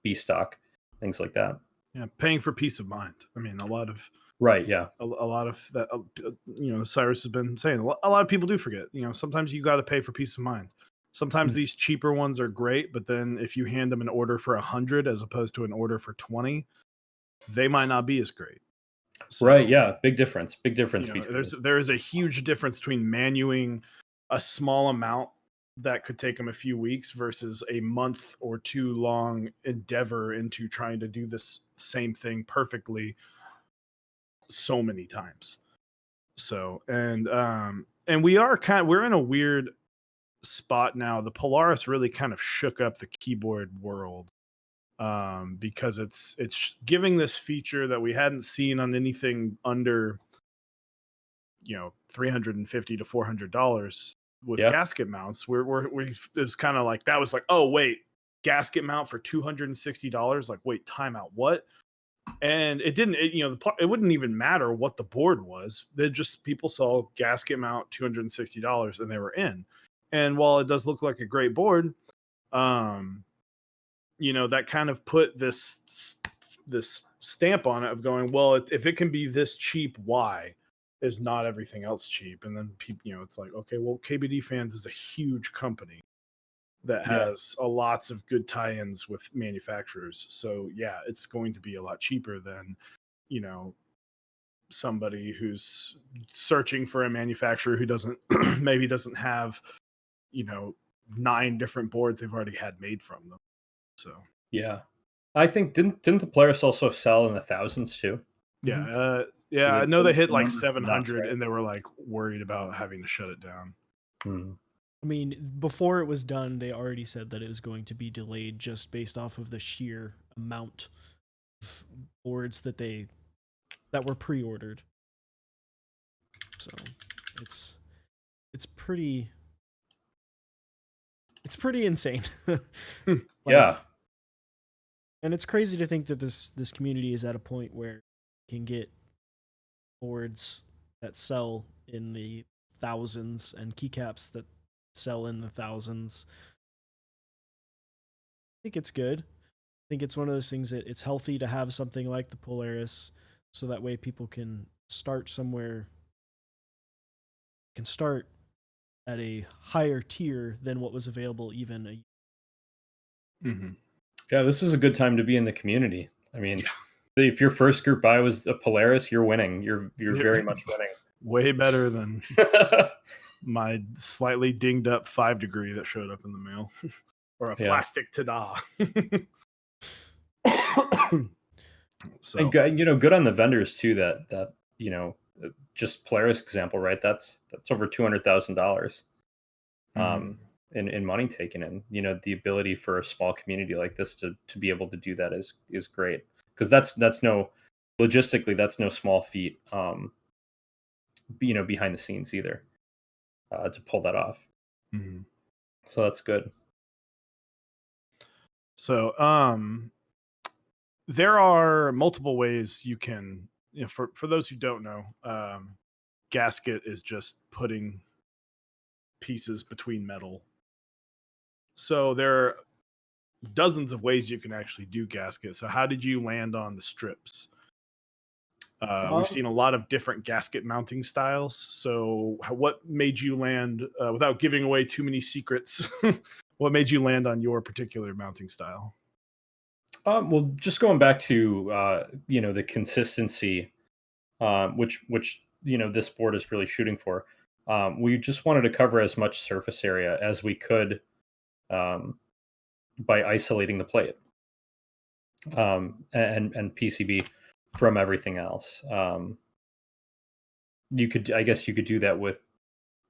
Speaker 3: B stock, things like that.
Speaker 2: Yeah, paying for peace of mind. I mean, a lot of
Speaker 3: Right. Yeah.
Speaker 2: a lot of that. Cyrus has been saying a lot of people do forget. Sometimes you got to pay for peace of mind. Sometimes these cheaper ones are great, but then if you hand them an order for 100 as opposed to an order for 20, they might not be as great.
Speaker 3: So, right. Yeah. Big difference. Between
Speaker 2: there is a huge difference between manuing a small amount that could take them a few weeks versus a month or two long endeavor into trying to do this same thing perfectly so many times. So and we're in a weird spot now. The Polaris really kind of shook up the keyboard world, because it's giving this feature that we hadn't seen on anything under $350 to $400 with gasket mounts. We it was kind of like, that was like, oh wait, gasket mount for $260, like, wait, timeout, what? And it didn't, it wouldn't even matter what the board was. They just, people saw gasket mount $260 and they were in. And while it does look like a great board, that kind of put this stamp on it of going, well, if it can be this cheap, why is not everything else cheap? And then people, it's like, okay, well, KBD Fans is a huge company that has lots of good tie-ins with manufacturers. So yeah, it's going to be a lot cheaper than, somebody who's searching for a manufacturer who doesn't maybe doesn't have, 9 different boards they've already had made from them. So
Speaker 3: yeah, I think didn't the Polaris also sell in the thousands too?
Speaker 2: Yeah, I know they hit like 700, and they were like worried about having to shut it down.
Speaker 1: I mean, before it was done, they already said that it was going to be delayed just based off of the sheer amount of boards that were pre-ordered. So it's pretty insane.
Speaker 3: Yeah.
Speaker 1: And it's crazy to think that this community is at a point where you can get boards that sell in the thousands and keycaps that sell in the thousands. I think it's good. I think it's one of those things that it's healthy to have something like the Polaris, so that way people can start somewhere, can start at a higher tier than what was available even a year.
Speaker 2: Mm-hmm.
Speaker 3: Yeah, this is a good time to be in the community. I mean, if your first group buy was a Polaris, you're winning. You're very much winning.
Speaker 2: Way better than my slightly dinged up 5 degree that showed up in the mail, or a plastic Tada. So,
Speaker 3: and good on the vendors too. That just Polaris example, right? That's over $200,000 in money taken in. The ability for a small community like this to be able to do that is great, because that's logistically that's no small feat. Behind the scenes either, to pull that off.
Speaker 2: Mm-hmm.
Speaker 3: So that's good.
Speaker 2: So there are multiple ways you can, for those who don't know, gasket is just putting pieces between metal. So there are dozens of ways you can actually do gasket. So how did you land on the strips? We've seen a lot of different gasket mounting styles. So what made you land, without giving away too many secrets, what made you land on your particular mounting style?
Speaker 3: Well, just going back to the consistency, which this board is really shooting for. We just wanted to cover as much surface area as we could, by isolating the plate, and PCB from everything else. I guess you could do that with,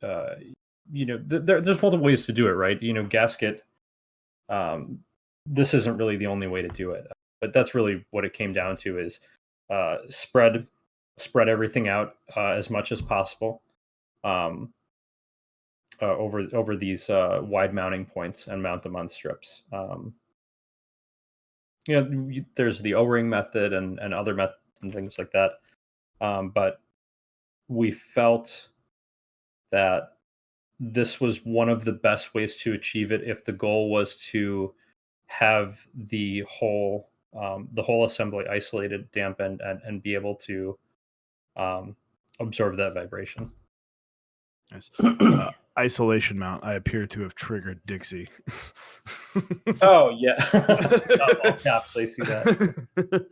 Speaker 3: there's multiple ways to do it, right? Gasket. This isn't really the only way to do it, but that's really what it came down to: is spread everything out as much as possible, over these wide mounting points, and mount them on strips. There's the O-ring method and other methods and things like that, but we felt that this was one of the best ways to achieve it if the goal was to have the whole assembly isolated, dampened, and be able to absorb that vibration.
Speaker 2: Nice. Isolation mount. I appear to have triggered Dixie.
Speaker 3: Oh yeah, all caps. I see that.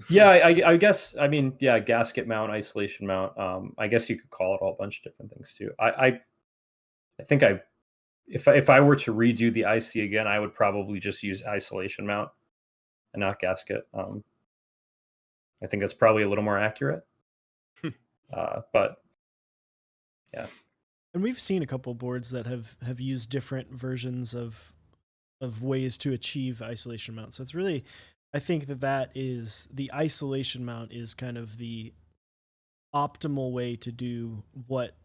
Speaker 3: Yeah, I guess. I mean, yeah, gasket mount, isolation mount. I guess you could call it all a bunch of different things too. I think if I were to redo the IC again, I would probably just use isolation mount and not gasket. I think that's probably a little more accurate. But yeah.
Speaker 1: And we've seen a couple boards that have used different versions of ways to achieve isolation mount. So it's really, I think that is the isolation mount is kind of the optimal way to do what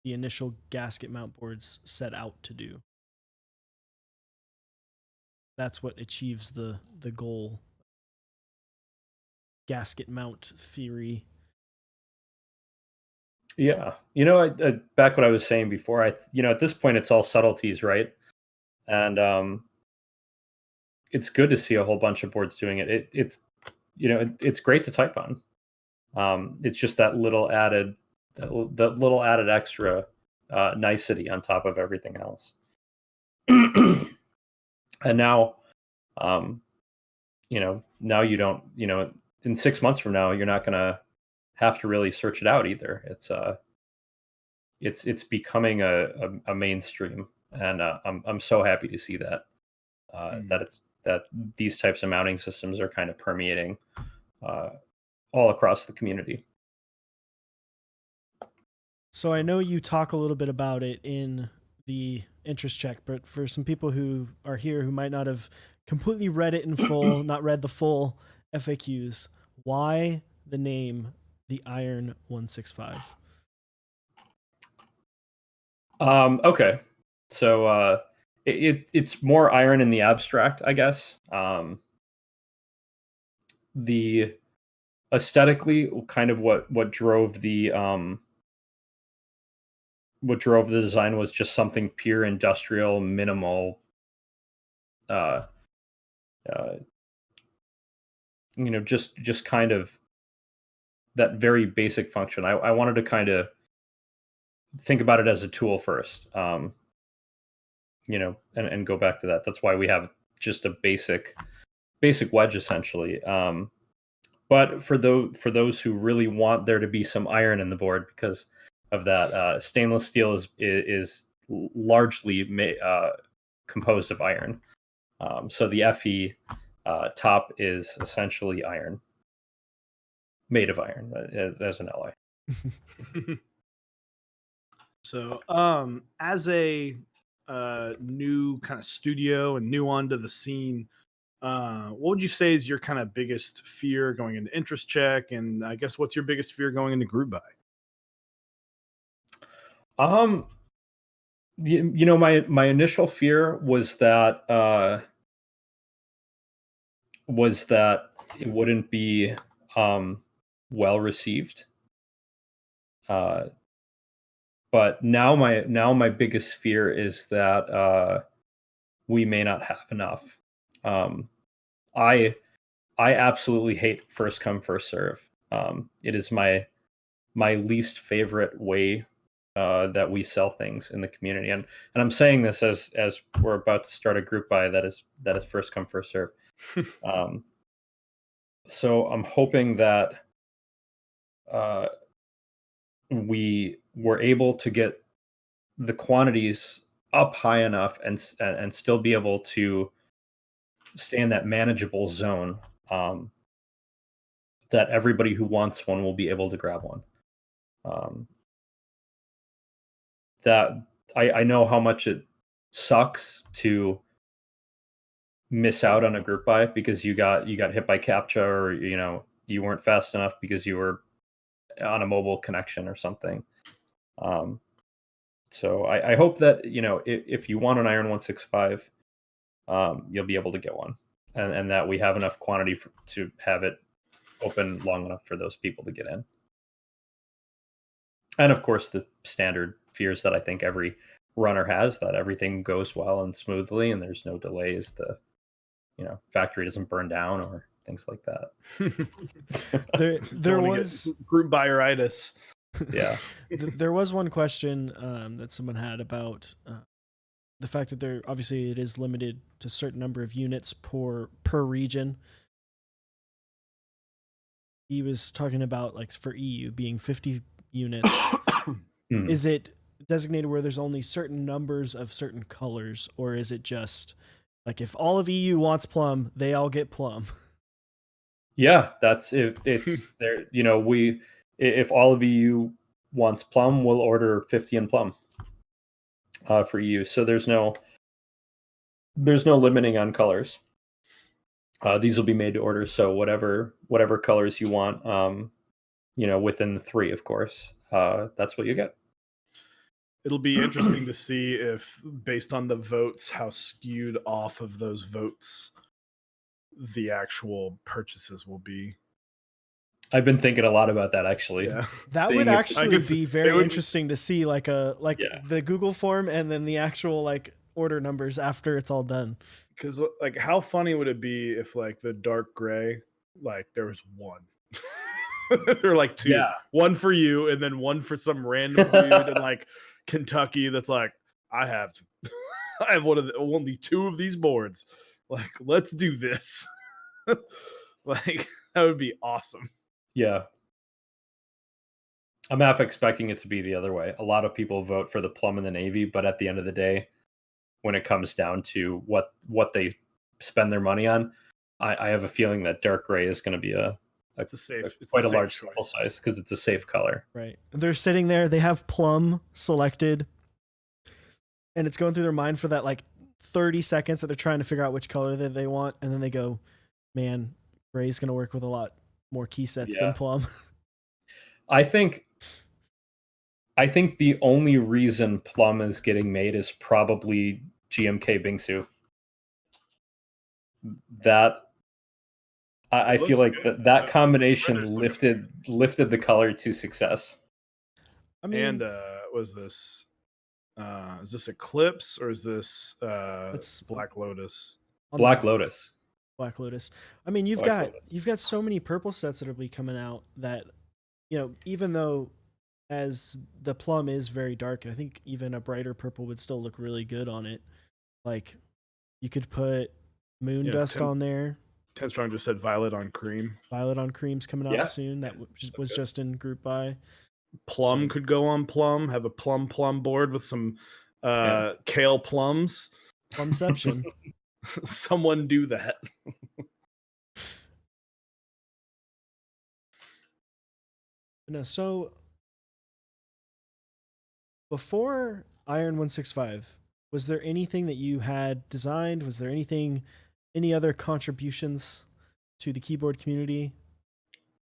Speaker 1: the initial gasket mount boards set out to do. That's what achieves the goal. Gasket mount theory.
Speaker 3: Yeah. Back what I was saying before, at this point it's all subtleties, right? And it's good to see a whole bunch of boards doing it. It's great to type on. It's just that little added extra nicety on top of everything else. And now, now you don't, in 6 months from now, you're not going to have to really search it out either. It's becoming a mainstream, and I'm so happy to see that that these types of mounting systems are kind of permeating all across the community.
Speaker 1: So I know you talk a little bit about it in the interest check, but for some people who are here who might not have completely read it in full, not read the full FAQs, why the name the Iron165?
Speaker 3: Okay, so it's more iron in the abstract, I guess. The aesthetically, kind of what drove the design was just something pure, industrial, minimal. Uh, just kind of that very basic function. I wanted to kind of think about it as a tool first, and go back to that. That's why we have just a basic wedge essentially. But for those who really want there to be some iron in the board because of that, stainless steel is largely composed of iron. So the FE top is essentially iron, made of iron as an alloy.
Speaker 2: So, as a new kind of studio and new onto the scene, what would you say is your kind of biggest fear going into interest check, and I guess what's your biggest fear going into group buy?
Speaker 3: My initial fear was that it wouldn't be well received. But now my biggest fear is that we may not have enough. I absolutely hate first come first serve. It is my least favorite way that we sell things in the community, and I'm saying this as we're about to start a group buy that is first come first serve. So I'm hoping that we were able to get the quantities up high enough and still be able to stay in that manageable zone, that everybody who wants one will be able to grab one. That I know how much it sucks to miss out on a group buy because you got hit by CAPTCHA, or you weren't fast enough because you were on a mobile connection or something. So I hope that if you want an Iron165, you'll be able to get one, and that we have enough quantity to have it open long enough for those people to get in. And of course, the standard fears that I think every runner has, that everything goes well and smoothly and there's no delays, the factory doesn't burn down or things like
Speaker 1: that. there was
Speaker 2: group buyer-itis.
Speaker 3: Yeah.
Speaker 1: There was one question that someone had about the fact that there obviously it is limited to a certain number of units per region. He was talking about, like, for EU being 50 units. Is it designated where there's only certain numbers of certain colors, or is it just like if all of EU wants plum, they all get plum?
Speaker 3: Yeah, that's it's there. You know, if all of EU wants plum, we'll order 50 in plum for EU. So there's no limiting on colors. These will be made to order. So whatever colors you want, within the 3, of course, that's what you get.
Speaker 2: It'll be interesting to see if, based on the votes, how skewed off of those votes the actual purchases will be.
Speaker 3: I've been thinking a lot about that, actually.
Speaker 2: Yeah.
Speaker 1: That would
Speaker 3: Seeing if-
Speaker 1: actually be very
Speaker 2: would-
Speaker 1: interesting to see, like
Speaker 3: Yeah.
Speaker 1: the Google form and then the actual like order numbers after it's all done.
Speaker 2: Because like, how funny would it be if like the dark gray, like there was one, or like 2,
Speaker 3: Yeah.
Speaker 2: one for you, and then one for some random dude in like Kentucky that's like, I have only 2 of these boards. Like, let's do this. Like, that would be awesome.
Speaker 3: Yeah. I'm half expecting it to be the other way. A lot of people vote for the plum and the navy, but at the end of the day, when it comes down to what they spend their money on, I have a feeling that dark gray is going to be
Speaker 2: It's a safe,
Speaker 3: quite a
Speaker 2: safe
Speaker 3: large
Speaker 2: choice.
Speaker 3: sample size because it's a safe color.
Speaker 1: Right. They're sitting there, they have plum selected, and it's going through their mind for that like 30 seconds that they're trying to figure out which color that they want, and then they go, man, gray's going to work with a lot more key sets than plum.
Speaker 3: I think the only reason plum is getting made is probably GMK Bingsu. That I feel like that combination lifted the color to success.
Speaker 1: I mean,
Speaker 2: And was this is this Eclipse or is this
Speaker 1: It's
Speaker 2: Black Lotus?
Speaker 3: Black Lotus.
Speaker 1: Black Lotus. I mean, you've got so many purple sets that'll be coming out that, even though as the plum is very dark, I think even a brighter purple would still look really good on it. Like, you could put moon dust on there.
Speaker 2: 10 Strong just said Violet on Cream.
Speaker 1: Violet on Cream's coming out soon. That was just in group buy.
Speaker 2: Plum could go on plum. Have a plum board with some kale plums.
Speaker 1: Plumception.
Speaker 2: Someone do that.
Speaker 1: No, so before Iron165, was there anything that you had designed? Was there any other contributions to the keyboard community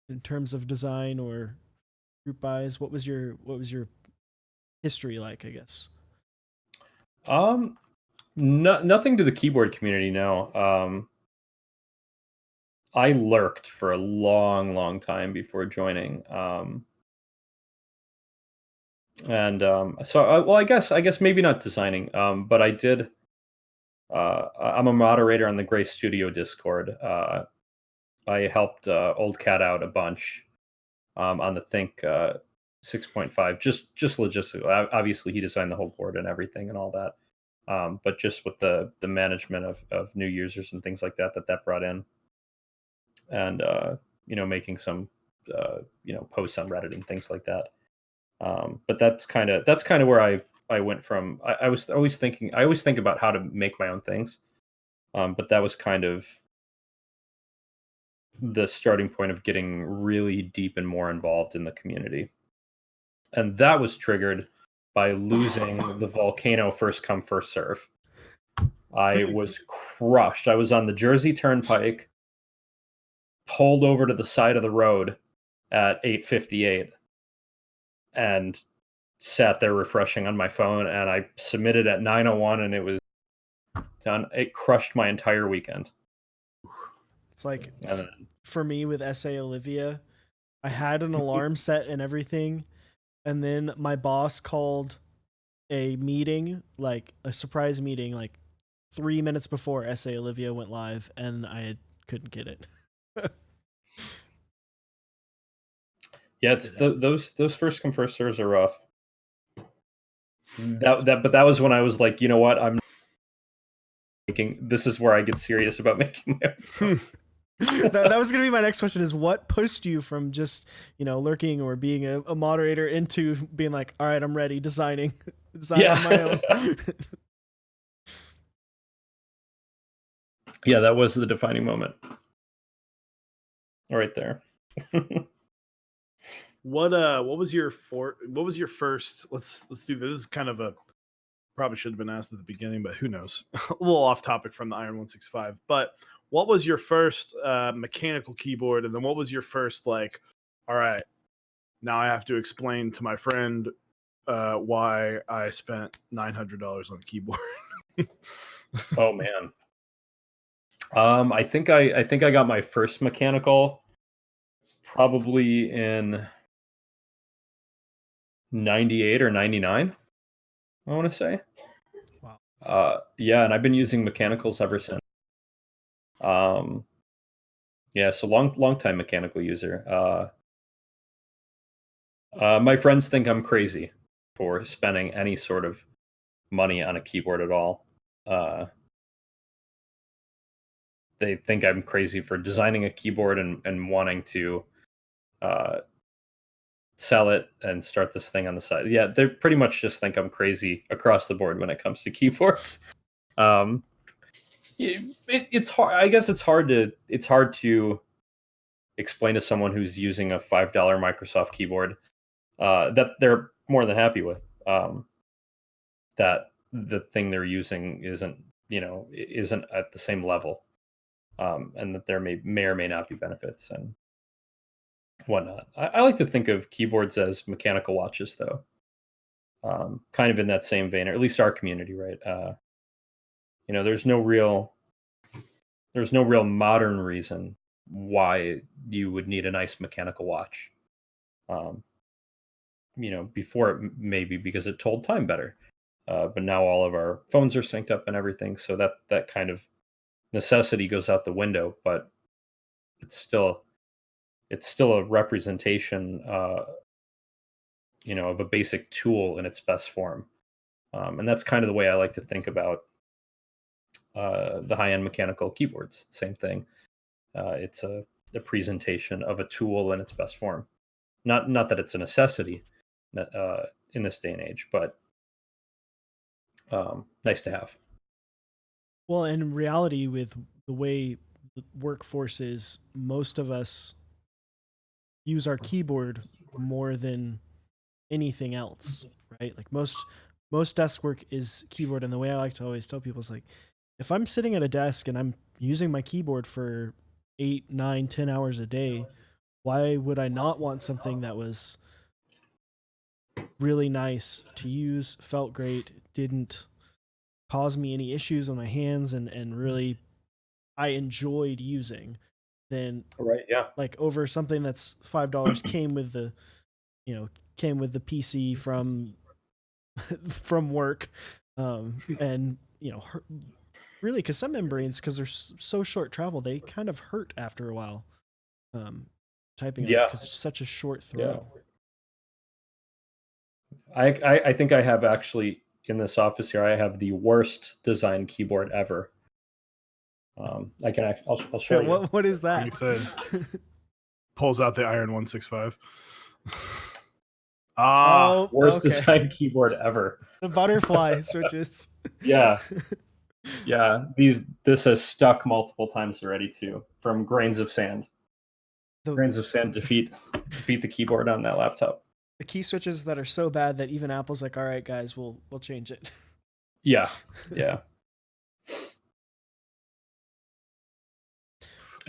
Speaker 1: in terms of design or group buys? What was your history like, I guess?
Speaker 3: Nothing to the keyboard community, no. I lurked for a long time before joining. I guess maybe not designing, but I did. I'm a moderator on the Gray Studio Discord. I helped Old Cat out a bunch on the Think 6.5, just logistically. Obviously, he designed the whole board and everything and all that, but just with the management of new users and things like that brought in, and making some posts on Reddit and things like that. But that's kind of where I went from. I was always thinking. I always think about how to make my own things, but that was kind of the starting point of getting really deep and more involved in the community. And that was triggered by losing the Volcano first come first serve. I was crushed. I was on the Jersey Turnpike, pulled over to the side of the road at 8:58, and sat there refreshing on my phone, and I submitted at 9:01, and it was done. It crushed my entire weekend.
Speaker 1: It's like, for me with SA Olivia, I had an alarm set and everything, and then my boss called a meeting, like a surprise meeting, like 3 minutes before SA Olivia went live, and I couldn't get it.
Speaker 3: Yeah, it's those first come first serves are rough. But that was when I was like, you know what, this is where I get serious about making my own.
Speaker 1: that was gonna be my next question: is what pushed you from just lurking or being a moderator into being like, all right, I'm ready, designing on my own.
Speaker 3: Yeah, that was the defining moment. right there.
Speaker 2: What was your first? Let's do this. This is kind of a probably should have been asked at the beginning, but who knows? A little off topic from the Iron165. But what was your first mechanical keyboard, and then what was your first like? All right, now I have to explain to my friend why I spent $900 on a keyboard.
Speaker 3: Oh man. I think I got my first mechanical probably in 98 or 99, I want to say.
Speaker 1: Wow.
Speaker 3: Yeah, and I've been using mechanicals ever since. Yeah, so long time mechanical user. My friends think I'm crazy for spending any sort of money on a keyboard at all. They think I'm crazy for designing a keyboard and wanting to sell it and start this thing on the side. Yeah, they pretty much just think I'm crazy across the board when it comes to keyboards. It's hard. I guess it's hard to explain to someone who's using a $5 Microsoft keyboard that they're more than happy with. That the thing they're using isn't at the same level, and that there may or may not be benefits and whatnot. I like to think of keyboards as mechanical watches, though. Kind of in that same vein, or at least our community, right? There's no real modern reason why you would need a nice mechanical watch. Before maybe because it told time better, but now all of our phones are synced up and everything, so that kind of necessity goes out the window. But it's still a representation, of a basic tool in its best form, and that's kind of the way I like to think about the high-end mechanical keyboards. Same thing. It's a presentation of a tool in its best form. Not that it's a necessity in this day and age, but nice to have.
Speaker 1: Well, in reality, with the way the workforce is, most of us use our keyboard more than anything else, right? Like most desk work is keyboard, and the way I like to always tell people is like, if I'm sitting at a desk and I'm using my keyboard for 8, 9, 10 hours a day, why would I not want something that was really nice to use, felt great, didn't cause me any issues on my hands, and really I enjoyed using, then
Speaker 3: Right. Yeah.
Speaker 1: like over something that's $5 came with the PC from work, and really, because some membranes, because they're so short travel, they kind of hurt after a while, typing on it,
Speaker 3: Yeah.
Speaker 1: because it's such a short
Speaker 3: Yeah.
Speaker 1: throw.
Speaker 3: I think I have actually in this office here. I have the worst design keyboard ever. I'll show you.
Speaker 1: What is that?
Speaker 2: You said pulls out the Iron165.
Speaker 1: Oh,
Speaker 3: Worst
Speaker 1: okay.
Speaker 3: design keyboard ever.
Speaker 1: The butterfly switches.
Speaker 3: Yeah. Yeah. This has stuck multiple times already too, from grains of sand. Grains of sand defeat the keyboard on that laptop.
Speaker 1: The key switches that are so bad that even Apple's like, all right, guys, we'll change it.
Speaker 3: Yeah. Yeah.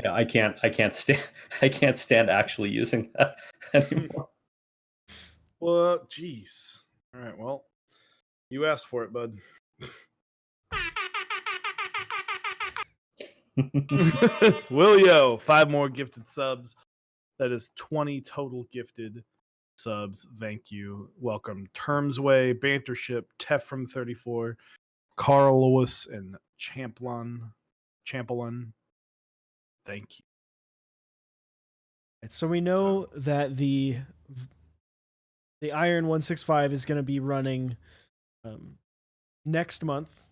Speaker 3: Yeah, I can't stand actually using that anymore.
Speaker 2: Well, jeez. All right. Well, you asked for it, bud. Willio, 5 more gifted subs. That is 20 total gifted subs. Thank you. Welcome. Termsway, Bantership, Tef from 34, Carl Lewis, and Champlin. Thank you.
Speaker 1: So we know that the Iron165 is going to be running next month.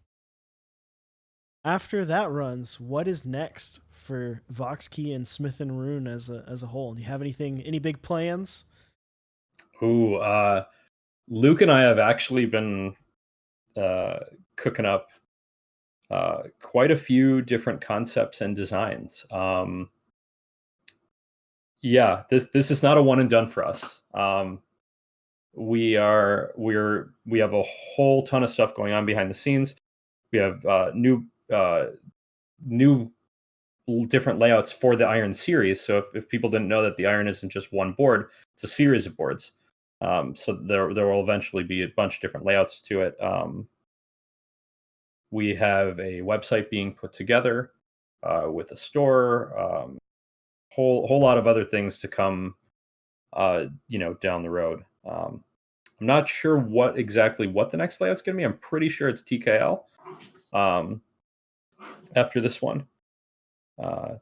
Speaker 1: After that runs, what is next for Voxkey and Smith and Rune as a whole? Do you have any big plans?
Speaker 3: Ooh, Luke and I have actually been cooking up quite a few different concepts and designs. yeah, this is not a one and done for us. We have a whole ton of stuff going on behind the scenes. We have new different layouts for the Iron series. So if people didn't know that the Iron isn't just one board, it's a series of boards. So there will eventually be a bunch of different layouts to it. We have a website being put together with a store, whole lot of other things to come, down the road. I'm not sure what the next layout's going to be. I'm pretty sure it's TKL after this one.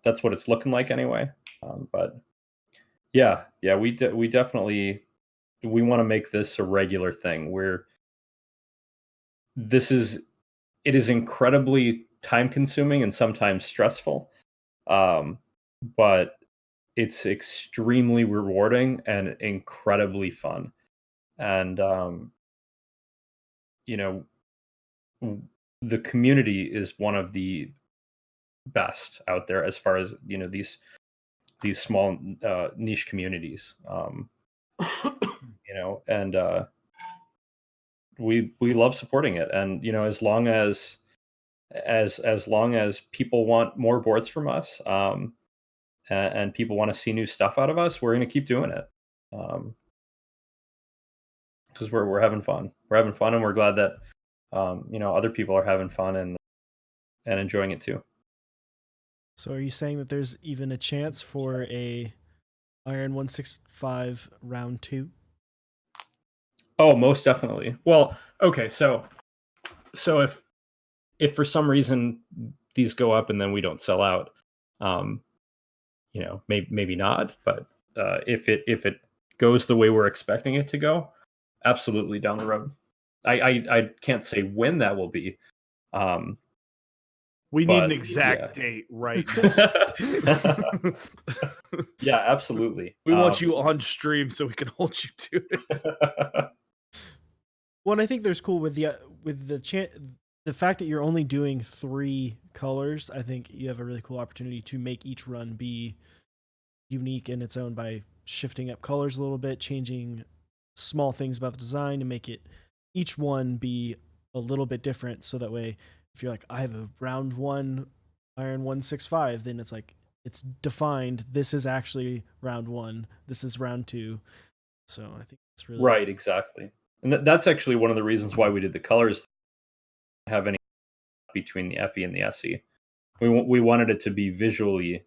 Speaker 3: That's what it's looking like anyway. But yeah, we definitely we want to make this a regular thing where it is incredibly time consuming and sometimes stressful. But it's extremely rewarding and incredibly fun. And you know, the community is one of the best out there as far as these small niche communities. And we love supporting it. And as long as long as people want more boards from us, and people want to see new stuff out of us, we're going to keep doing it. Because we're having fun. We're having fun, and we're glad that other people are having fun and enjoying it too.
Speaker 1: So are you saying that there's even a chance for a Iron165 round 2?
Speaker 3: Oh, most definitely. Well, okay, so if for some reason these go up and then we don't sell out, maybe not, but if it goes the way we're expecting it to go, absolutely down the road. I can't say when that will be.
Speaker 2: We need an exact date right now.
Speaker 3: Yeah, absolutely.
Speaker 2: We want you on stream so we can hold you to it.
Speaker 1: Well, and I think there's cool with the fact that you're only doing 3 colors. I think you have a really cool opportunity to make each run be unique in its own by shifting up colors a little bit, changing small things about the design to make it each one be a little bit different. So that way, if you're like, I have a round 1 Iron165, then it's like it's defined. This is actually round 1. This is round 2. So I think it's really
Speaker 3: right. Exactly. And that's actually one of the reasons why we did the colors. Have any between the FE and the SE. We wanted it to be visually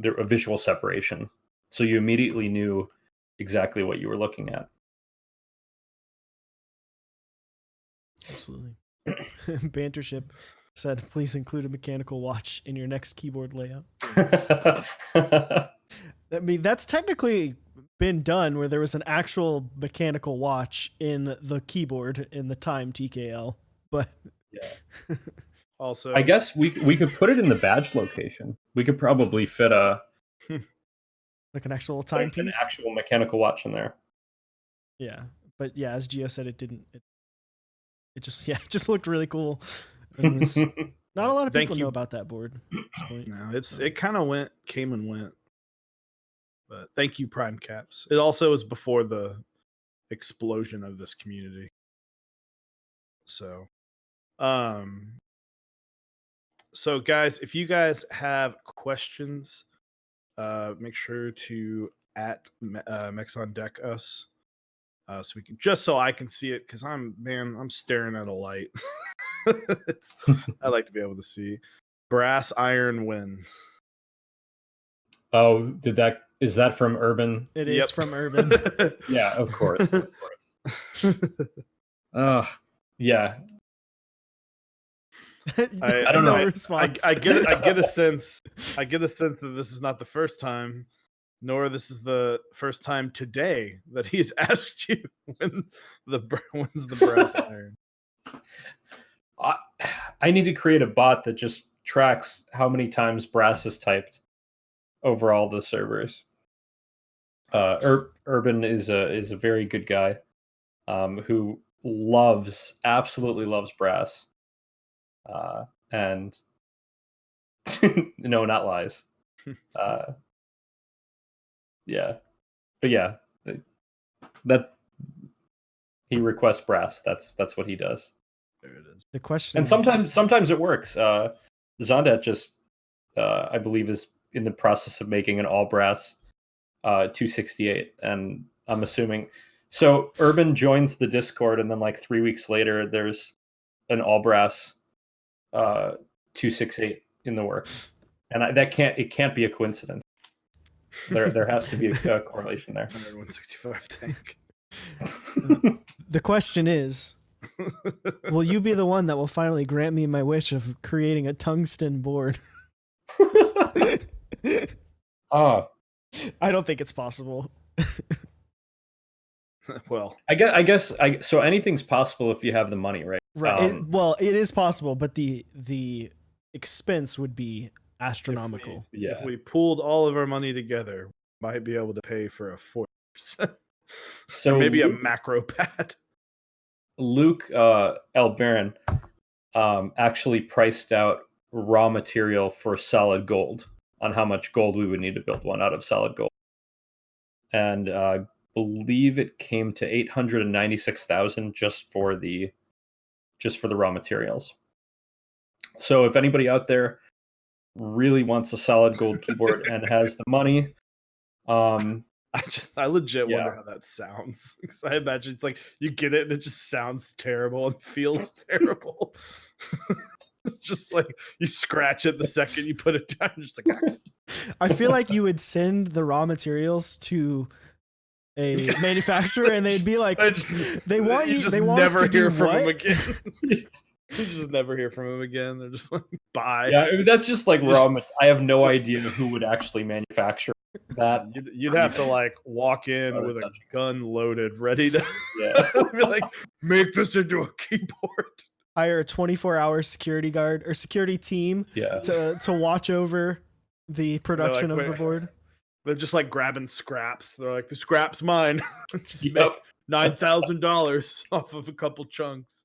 Speaker 3: a visual separation, so you immediately knew exactly what you were looking at.
Speaker 1: Absolutely. Bantership said, please include a mechanical watch in your next keyboard layout. I mean, that's technically been done where there was an actual mechanical watch in the keyboard in the time TKL, but
Speaker 3: yeah.
Speaker 2: Also,
Speaker 3: I guess we could put it in the badge location. We could probably fit
Speaker 1: like an actual timepiece,
Speaker 3: an actual mechanical watch in there.
Speaker 1: Yeah, but yeah, as Gio said, it didn't. It just looked really cool. And was, not a lot of people know about that board at this point.
Speaker 2: No, it kind of came and went. But thank you, Prime Caps. It also was before the explosion of this community. So, so guys, if you guys have questions, make sure to at Mexon Deck us, so we can so I can see it, because I'm staring at a light. I like to be able to see. Brass Iron Win.
Speaker 3: Oh, is that from Urban?
Speaker 1: It is from Urban.
Speaker 3: Yeah, of course. Yeah.
Speaker 2: I don't know. Response. I get a sense that this is not the first time, nor this is the first time today that he's asked you when's the brass iron.
Speaker 3: I need to create a bot that just tracks how many times brass is typed over all the servers. Urban is a very good guy, who absolutely loves brass, and no, not lies. Yeah, but yeah, that he requests brass. That's what he does.
Speaker 2: There it is.
Speaker 1: The question,
Speaker 3: And sometimes it works. Zondet just I believe is in the process of making an all brass 268, and I'm assuming so. Urban joins the Discord, and then like 3 weeks later, there's an all brass 268 in the works, and it can't be a coincidence. There has to be a correlation there.
Speaker 2: Iron165 tank.
Speaker 1: the question is, will you be the one that will finally grant me my wish of creating a tungsten board?
Speaker 3: Ah,
Speaker 1: I don't think it's possible.
Speaker 2: Well,
Speaker 3: I guess so anything's possible if you have the money, right?
Speaker 1: Right. It is possible, but the expense would be astronomical.
Speaker 2: if we pooled all of our money together, we might be able to pay for a 40%.
Speaker 3: So
Speaker 2: or maybe a
Speaker 3: Luke-
Speaker 2: macro pad.
Speaker 3: Luke L. Baron actually priced out raw material for solid gold on how much gold we would need to build one out of solid gold. And I believe it came to 896,000 just for the raw materials. So if anybody out there really wants a solid gold keyboard and has the money,
Speaker 2: I legit
Speaker 3: Yeah.
Speaker 2: wonder how that sounds, because I imagine it's like you get it and it just sounds terrible and feels terrible. It's just like you scratch it the second you put it down. You're just like,
Speaker 1: I feel like you would send the raw materials to a manufacturer and they'd be like, they want you.
Speaker 2: just
Speaker 1: They want us
Speaker 2: never
Speaker 1: to do
Speaker 2: hear from
Speaker 1: what?
Speaker 2: him again. You just never hear from him again. They're just like, bye.
Speaker 3: yeah, that's just like raw. I have no
Speaker 2: just-
Speaker 3: idea who would actually manufacture that.
Speaker 2: You'd have to like walk in with a gun loaded, ready to be like, make this into a keyboard.
Speaker 1: Hire a 24-hour security guard or security team
Speaker 3: Yeah.
Speaker 1: to watch over the production of the
Speaker 2: "Wait."
Speaker 1: board.
Speaker 2: They're just like grabbing scraps. They're like, the scrap's mine. Just
Speaker 3: Yep.
Speaker 2: make $9,000 off of a couple chunks.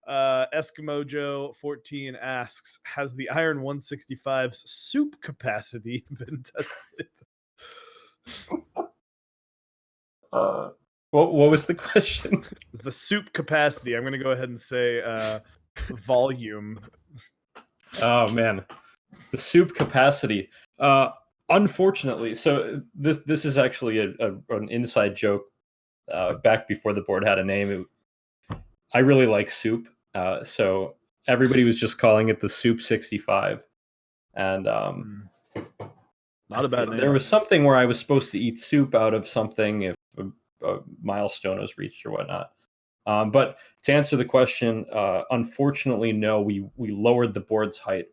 Speaker 2: Eskimo Joe 14 asks, has the Iron165's soup capacity been tested?
Speaker 3: What was the question?
Speaker 2: The soup capacity. I'm going to go ahead and say volume.
Speaker 3: Oh man, the soup capacity. Unfortunately, so this is actually an inside joke. Back before the board had a name, I really like soup, so everybody was just calling it the Soup 65, and
Speaker 2: Not a bad name.
Speaker 3: there was something where I was supposed to eat soup out of something if a milestone was reached or whatnot. But to answer the question, unfortunately, no. We lowered the board's height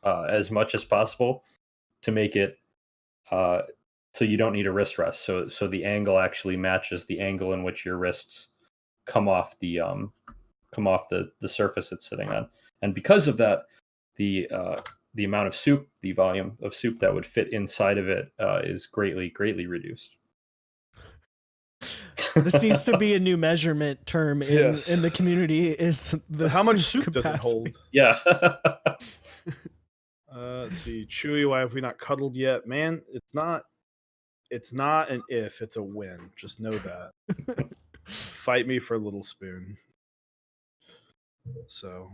Speaker 3: as much as possible to make it so you don't need a wrist rest. So the angle actually matches the angle in which your wrists come off the surface it's sitting on. And because of that, the amount of soup, the volume of soup that would fit inside of it is greatly reduced.
Speaker 1: This needs to be a new measurement term in the community. Is the
Speaker 2: How much soup does it
Speaker 1: capacity.
Speaker 2: hold?
Speaker 3: Yeah.
Speaker 2: Let's see. Chewy, why have we not cuddled yet? Man, it's not an if, it's a win. Just know that. Fight me for Little Spoon. So,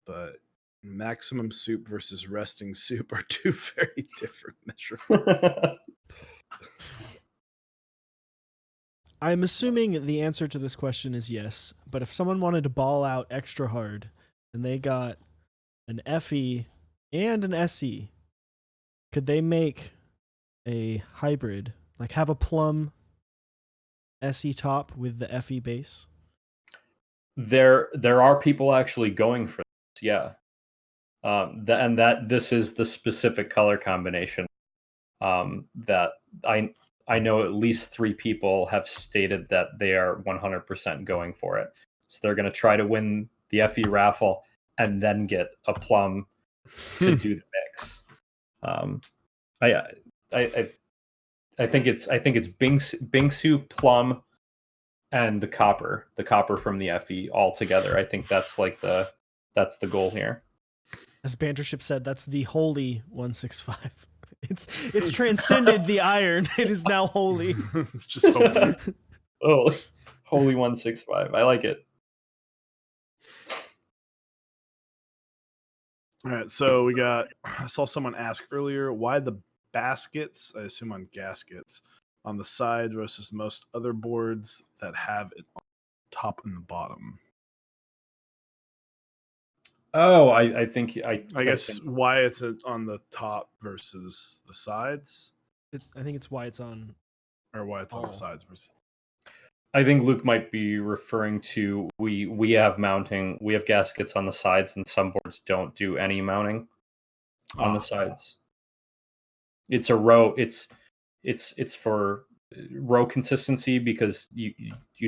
Speaker 2: but maximum soup versus resting soup are two very different measurements.
Speaker 1: I'm assuming the answer to this question is yes, but if someone wanted to ball out extra hard and they got an FE and an SE, could they make a hybrid, like have a plum SE top with the FE base?
Speaker 3: There are people actually going for this, yeah. This is the specific color combination that I know at least 3 people have stated that they are 100% going for it. So they're going to try to win the FE raffle and then get a plum to do the mix. I think it's Bingsu, plum, and the copper from the FE all together. I think that's the goal here.
Speaker 1: As Bantership said, that's the holy 165. It's transcended the iron. It is now holy.
Speaker 2: It's just holy.
Speaker 3: Oh, holy 165. I like it.
Speaker 2: All right, so I saw someone ask earlier why the baskets, I assume on gaskets, on the side versus most other boards that have it on top and the bottom.
Speaker 3: Oh, I think
Speaker 2: I guess why it's on the top versus the sides,
Speaker 1: I think it's why it's on.
Speaker 2: or why it's on the
Speaker 1: Oh.
Speaker 2: sides versus.
Speaker 3: I think Luke might be referring to we have gaskets on the sides, and some boards don't do any mounting on the sides. It's a row. It's for row consistency because you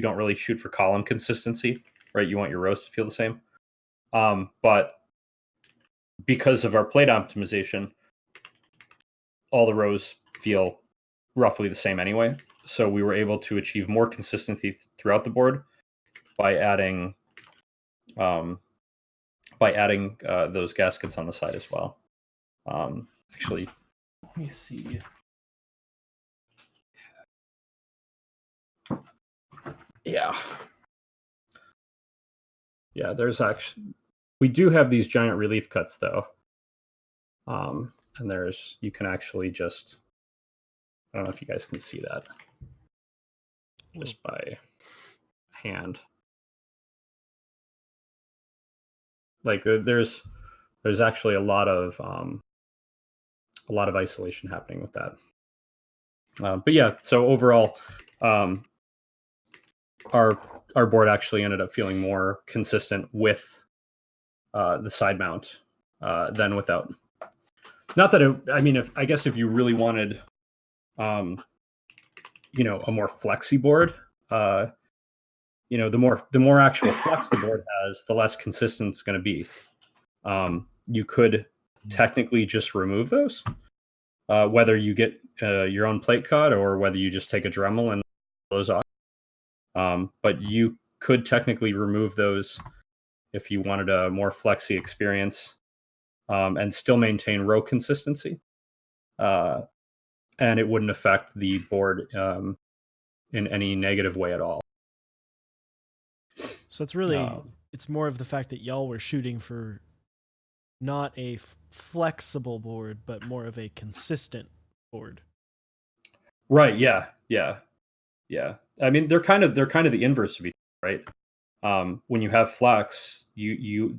Speaker 3: don't really shoot for column consistency, right? You want your rows to feel the same. But because of our plate optimization, all the rows feel roughly the same anyway. So we were able to achieve more consistency throughout the board by adding those gaskets on the side as well. Actually, let me see. Yeah, there's actually, we do have these giant relief cuts though. And you can actually just, I don't know if you guys can see that just by hand. Like there's actually a lot of isolation happening with that. But yeah, so overall, our board actually ended up feeling more consistent with the side mount than without. Not that I guess if you really wanted, a more flexy board, the more actual flex the board has, the less consistent it's going to be. You could technically just remove those, whether you get your own plate cut or whether you just take a Dremel and those off. But you could technically remove those if you wanted a more flexy experience, and still maintain row consistency. And it wouldn't affect the board in any negative way at all.
Speaker 1: So it's really, it's more of the fact that y'all were shooting for not a flexible board, but more of a consistent board.
Speaker 3: Right. Yeah. I mean, they're kind of the inverse of each other, right? When you have flex, it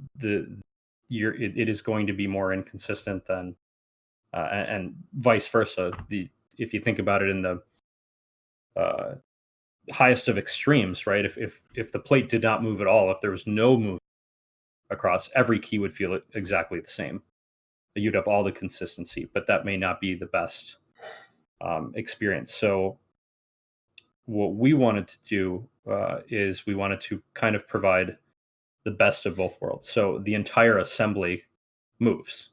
Speaker 3: is going to be more inconsistent than, and vice versa. If you think about it in the highest of extremes, right? If the plate did not move at all, if there was no movement across, every key would feel exactly the same. You'd have all the consistency, but that may not be the best experience. So what we wanted to do is we wanted to kind of provide the best of both worlds. So the entire assembly moves.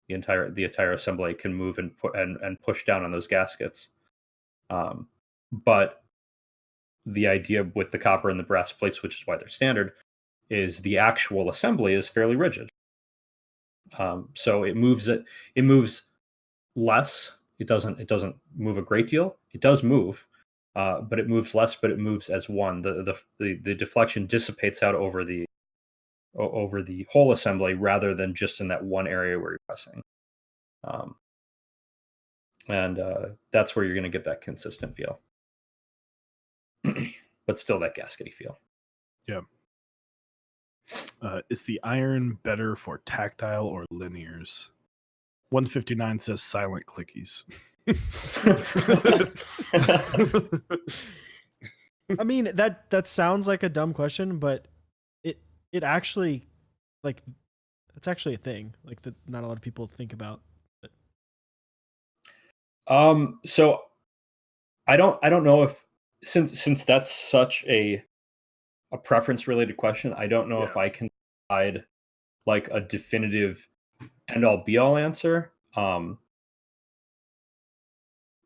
Speaker 3: The entire assembly can move and push down on those gaskets. But the idea with the copper and the brass plates, which is why they're standard, is the actual assembly is fairly rigid. So it moves less. It doesn't move a great deal. It does move, but it moves less. But it moves as one. The deflection dissipates out over the whole assembly rather than just in that one area where you're pressing. And that's where you're going to get that consistent feel, but still that gaskety feel.
Speaker 2: Yeah. Is the iron better for tactile or linears? 159 says silent clickies.
Speaker 1: I mean, that sounds like a dumb question, but it actually, like, it's actually a thing, like, that not a lot of people think about. But.
Speaker 3: So I don't know if since that's such a preference related question, I don't know if I can provide like a definitive end all be all answer.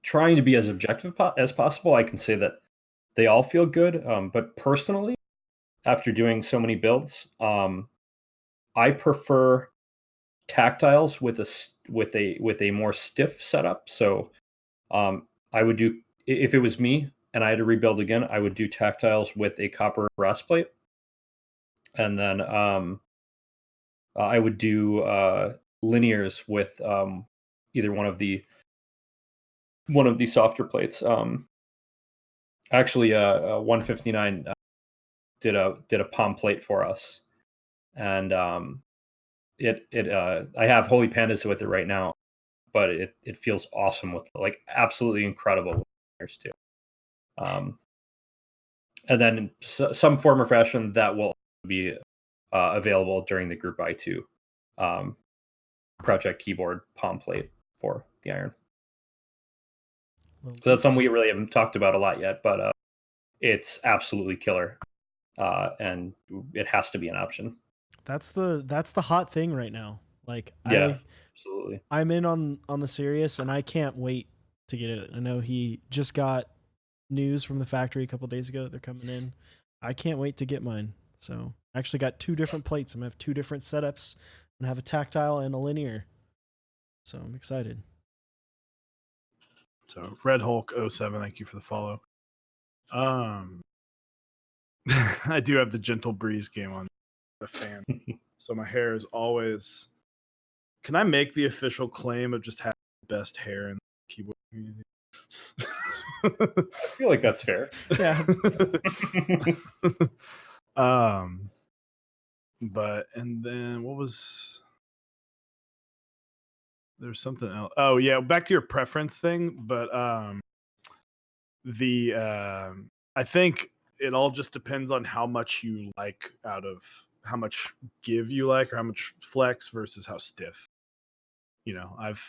Speaker 3: Trying to be as objective as possible, I can say that they all feel good. But personally, after doing so many builds, I prefer tactiles with a more stiff setup. So I would do, if it was me and I had to rebuild again, I would do tactiles with a copper brass plate, and then I would do linears with either one of the softer plates. Actually, 159 did a palm plate for us, and I have Holy Pandas with it right now, but it feels awesome with, like, absolutely incredible with linears too. And then in some form or fashion that will be available during the Group I2 project keyboard palm plate for the Iron.
Speaker 1: Well,
Speaker 3: So that's something we really haven't talked about a lot yet, but it's absolutely killer, and it has to be an option.
Speaker 1: that's the hot thing right now. Like
Speaker 3: Yeah, absolutely.
Speaker 1: I'm in on the Sirius, and I can't wait to get it. I know he just got news from the factory a couple days ago that they're coming in. I can't wait to get mine. So I actually got 2 different plates. I'm gonna have 2 different setups and have a tactile and a linear. So I'm excited.
Speaker 2: So Red Hulk 07, thank you for the follow. I do have the Gentle Breeze game on the fan, so my hair is always. Can I make the official claim of just having the best hair in the keyboard community?
Speaker 3: I feel like that's fair.
Speaker 1: Yeah.
Speaker 2: But and then what was there's something else? Oh yeah, back to your preference thing. But I think it all just depends on how much you like, out of how much give you like, or how much flex versus how stiff. You know, I've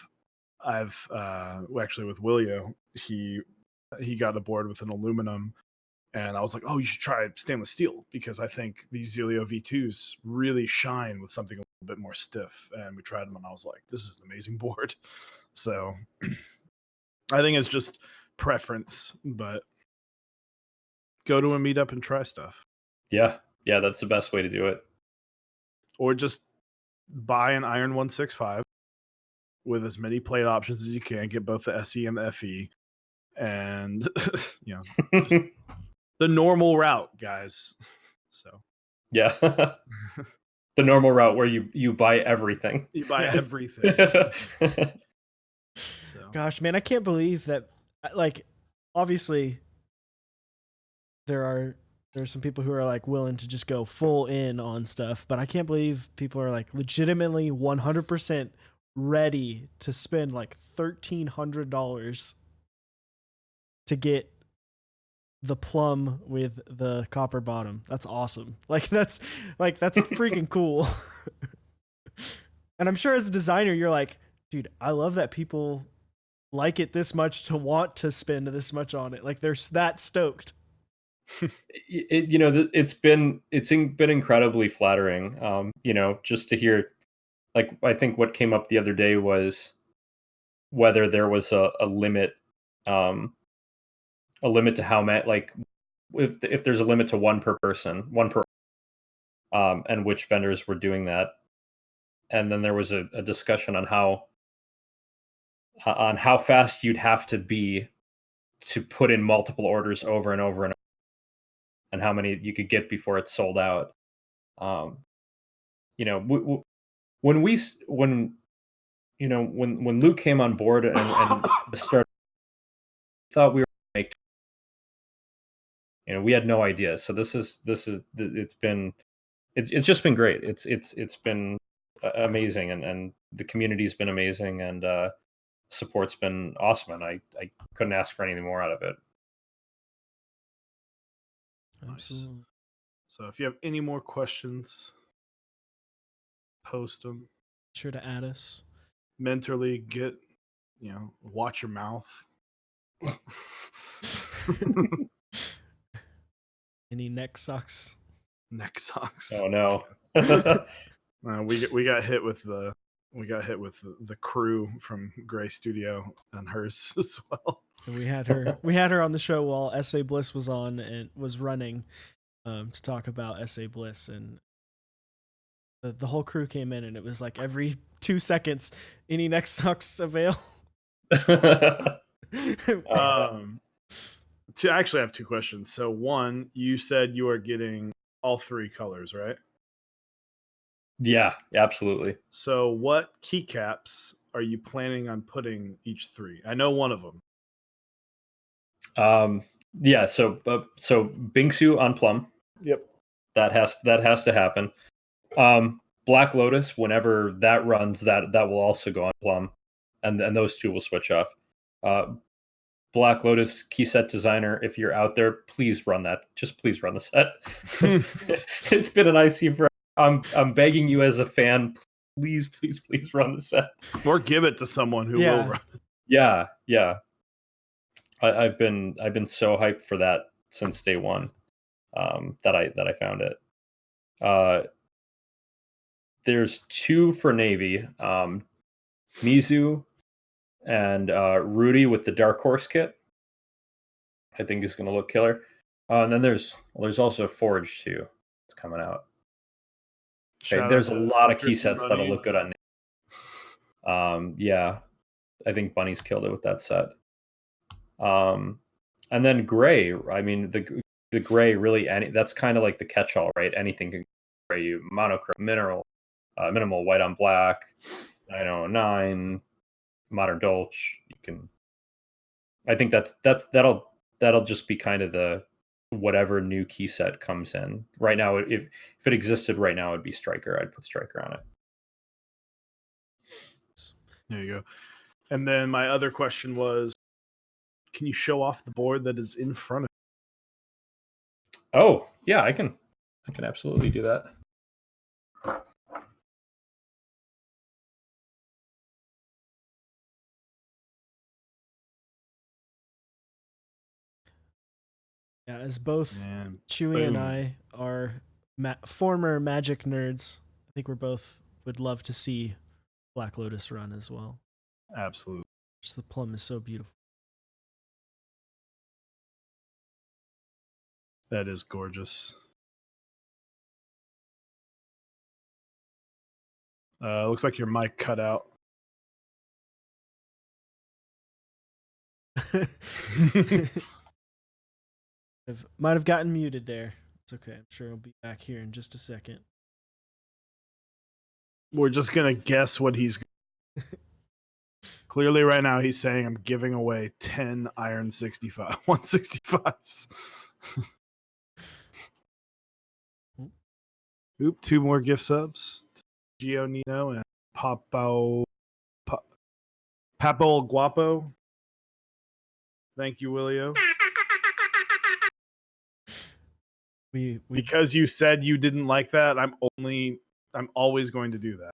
Speaker 2: actually with Willio, he got aboard with an aluminum, and I was like, oh, you should try stainless steel, because I think these Zelio V2s really shine with something a little bit more stiff. And we tried them, and I was like, this is an amazing board. So I think it's just preference, but go to a meetup and try stuff.
Speaker 3: Yeah, that's the best way to do it.
Speaker 2: Or just buy an Iron165 with as many plate options as you can. Get both the SE and the FE, and you know, the normal route, guys. So
Speaker 3: yeah, the normal route where you buy everything.
Speaker 2: you buy
Speaker 1: Yeah.
Speaker 2: everything. So
Speaker 1: Gosh, man, I can't believe that. Like, obviously, there's some people who are like willing to just go full in on stuff, but I can't believe people are like legitimately 100% ready to spend like $1,300 to get the plum with the copper bottom. That's awesome. Like that's freaking cool. And I'm sure as a designer, you're like, dude, I love that people like it this much to want to spend this much on it. Like they're that stoked.
Speaker 3: It's been incredibly flattering. Just to hear, like, I think what came up the other day was whether there was a limit, to how many, like, if there's a limit to one per person, and which vendors were doing that. And then there was a discussion on how fast you'd have to be to put in multiple orders over and over, and how many you could get before it's sold out. When Luke came on board and started, thought we were going to make, we had no idea. So it's just been great. It's been amazing, and the community's been amazing, and support's been awesome, and I couldn't ask for anything more out of it.
Speaker 1: Absolutely.
Speaker 2: So if you have any more questions, post them.
Speaker 1: Sure to add us.
Speaker 2: Mentally watch your mouth.
Speaker 1: Any neck sucks?
Speaker 2: Neck socks.
Speaker 3: Oh no.
Speaker 2: We got hit with the crew from Gray Studio and hers as well.
Speaker 1: And we had her on the show while SA Bliss was on and was running, to talk about SA Bliss, and the whole crew came in, and it was like every 2 seconds. Any next sucks avail?
Speaker 2: Actually, I have 2 questions. So one, you said you are getting all 3 colors, right?
Speaker 3: Yeah, absolutely.
Speaker 2: So what keycaps are you planning on putting each 3? I know one of them.
Speaker 3: Yeah, so Bingsu on Plum.
Speaker 2: Yep.
Speaker 3: That has to happen. Black Lotus, whenever that runs, that will also go on Plum, and those 2 will switch off. Black Lotus key set designer, if you're out there, please run that. Just please run the set. It's been an IC for. I'm begging you as a fan, please run the set.
Speaker 2: Or give it to someone who will run.
Speaker 3: Yeah. I've been so hyped for that since day one. That I found it. There's 2 for Navy. Mizu and Rudy with the Dark Horse kit. I think is going to look killer. And then there's also Forge too. It's coming out. Okay, there's a lot of key sets that'll look good on Navy. Yeah, I think Bunny's killed it with that set. And then gray. I mean, the gray really. That's kind of like the catch-all, right? Anything can gray you. Monochrome, mineral, minimal white on black, 909, modern dolch. You can. I think that'll just be kind of the whatever new key set comes in. Right now, if it existed right now, it'd be Striker. I'd put Striker on it.
Speaker 2: There you go. And then my other question was, can you show off the board that is in front of
Speaker 3: you? Oh, yeah, I can absolutely do that.
Speaker 1: Yeah, as both Chewy and I are former Magic nerds, I think we're both would love to see Black Lotus run as well.
Speaker 2: Absolutely.
Speaker 1: Just the plum is so beautiful.
Speaker 2: That is gorgeous. Looks like your mic cut out.
Speaker 1: Might have gotten muted there. It's okay. I'm sure he'll be back here in just a second.
Speaker 2: We're just going to guess what he's... Clearly right now he's saying I'm giving away 10 Iron 165s. Oop, 2 more gift subs. Gio Nino and Papo Guapo. Thank you, Willio. Because you said you didn't like that, I'm always going to do that.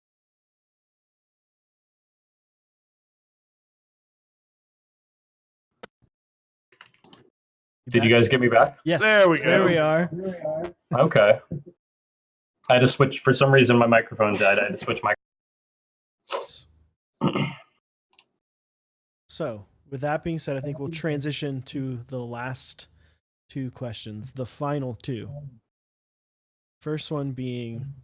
Speaker 3: Did you guys get me back?
Speaker 1: Yes.
Speaker 2: There we go.
Speaker 1: There we are.
Speaker 3: Okay. I had to switch. For some reason, my microphone died. I had to switch
Speaker 1: So, with that being said, I think we'll transition to the last 2 questions, the final 2. First one being,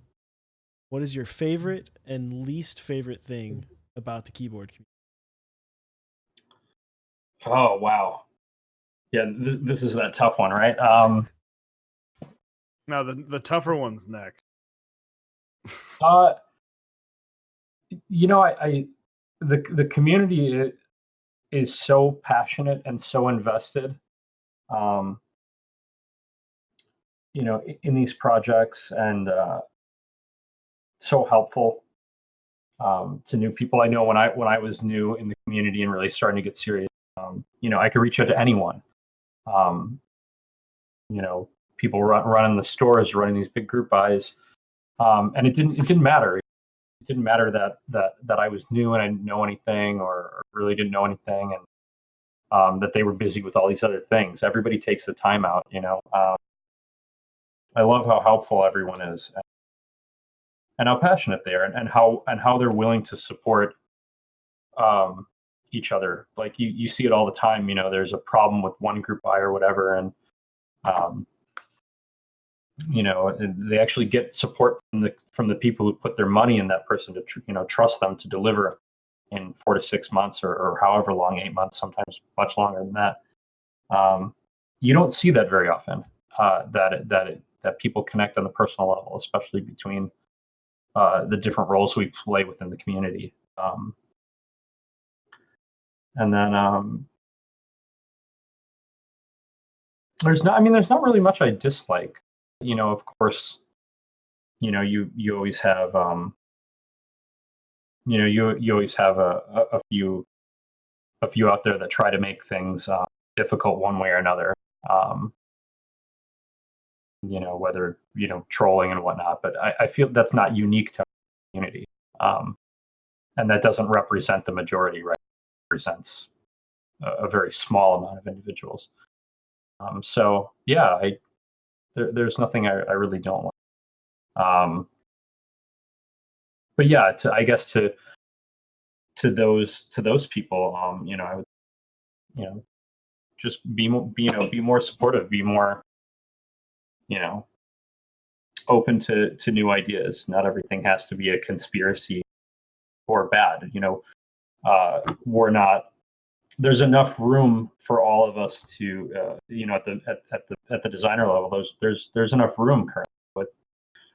Speaker 1: what is your favorite and least favorite thing about the keyboard community?
Speaker 3: Oh, wow. Yeah, this is that tough one, right?
Speaker 2: Now, the tougher one's next.
Speaker 3: The community is so passionate and so invested, in these projects, and so helpful to new people. I know when I was new in the community and really starting to get serious, I could reach out to anyone. People running the stores, running these big group buys, and it didn't matter. It didn't matter that I was new and I didn't know anything, or really didn't know anything, and that they were busy with all these other things. Everybody takes the time out. I love how helpful everyone is, and how passionate they are, and how they're willing to support each other. Like you see it all the time. There's a problem with one group buy or whatever, and they actually get support from the people who put their money in that person to trust them to deliver in 4 to 6 months or however long, 8 months, sometimes much longer than that. You don't see that very often. That people connect on the personal level, especially between the different roles we play within the community. And then there's not really much I dislike. Of course, you always have you always have a few out there that try to make things difficult one way or another. Whether trolling and whatnot, but I feel that's not unique to our community, and that doesn't represent the majority, right? It represents a very small amount of individuals. So yeah, there's nothing I really don't like. But yeah, I guess to those people, I would, just be more supportive, be more, open to new ideas. Not everything has to be a conspiracy or bad. We're not. There's enough room for all of us to, at the designer level. There's enough room currently with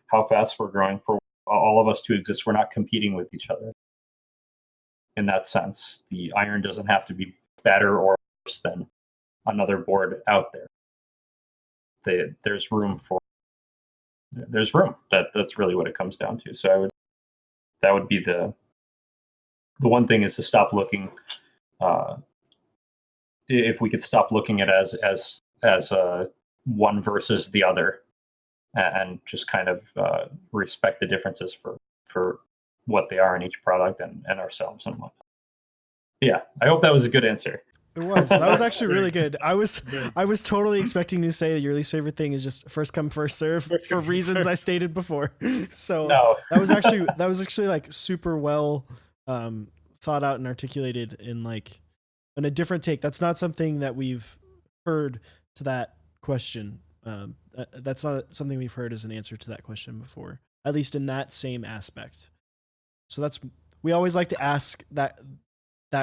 Speaker 3: how fast we're growing for all of us to exist. We're not competing with each other. In that sense, the Iron doesn't have to be better or worse than another board out there. There's room. That's really what it comes down to. So that would be the one thing, is to stop looking. If we could stop looking at it as one versus the other, and just kind of respect the differences for what they are in each product and ourselves and whatnot. Yeah, I hope that was a good answer.
Speaker 1: It was. That was actually really good. I was totally expecting you to say that your least favorite thing is just first come first serve for reasons I stated before. So
Speaker 3: No.
Speaker 1: that was actually like super well thought out and articulated in a different take. That's not something that we've heard to that question. That's not something we've heard as an answer to that question before, at least in that same aspect. So we always like to ask that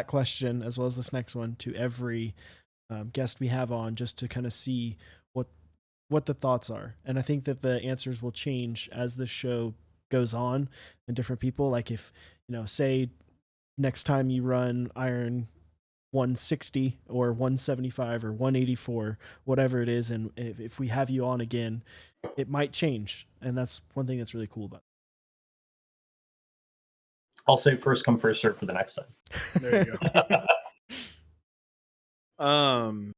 Speaker 1: question, as well as this next one, to every guest we have on, just to kind of see what the thoughts are. And I think that the answers will change as the show goes on, and different people, like if, say next time you run Iron 160 or 175 or 184, whatever it is, and if we have you on again, it might change. And that's one thing that's really cool about it.
Speaker 3: I'll say first come first serve for the next time.
Speaker 2: There you go.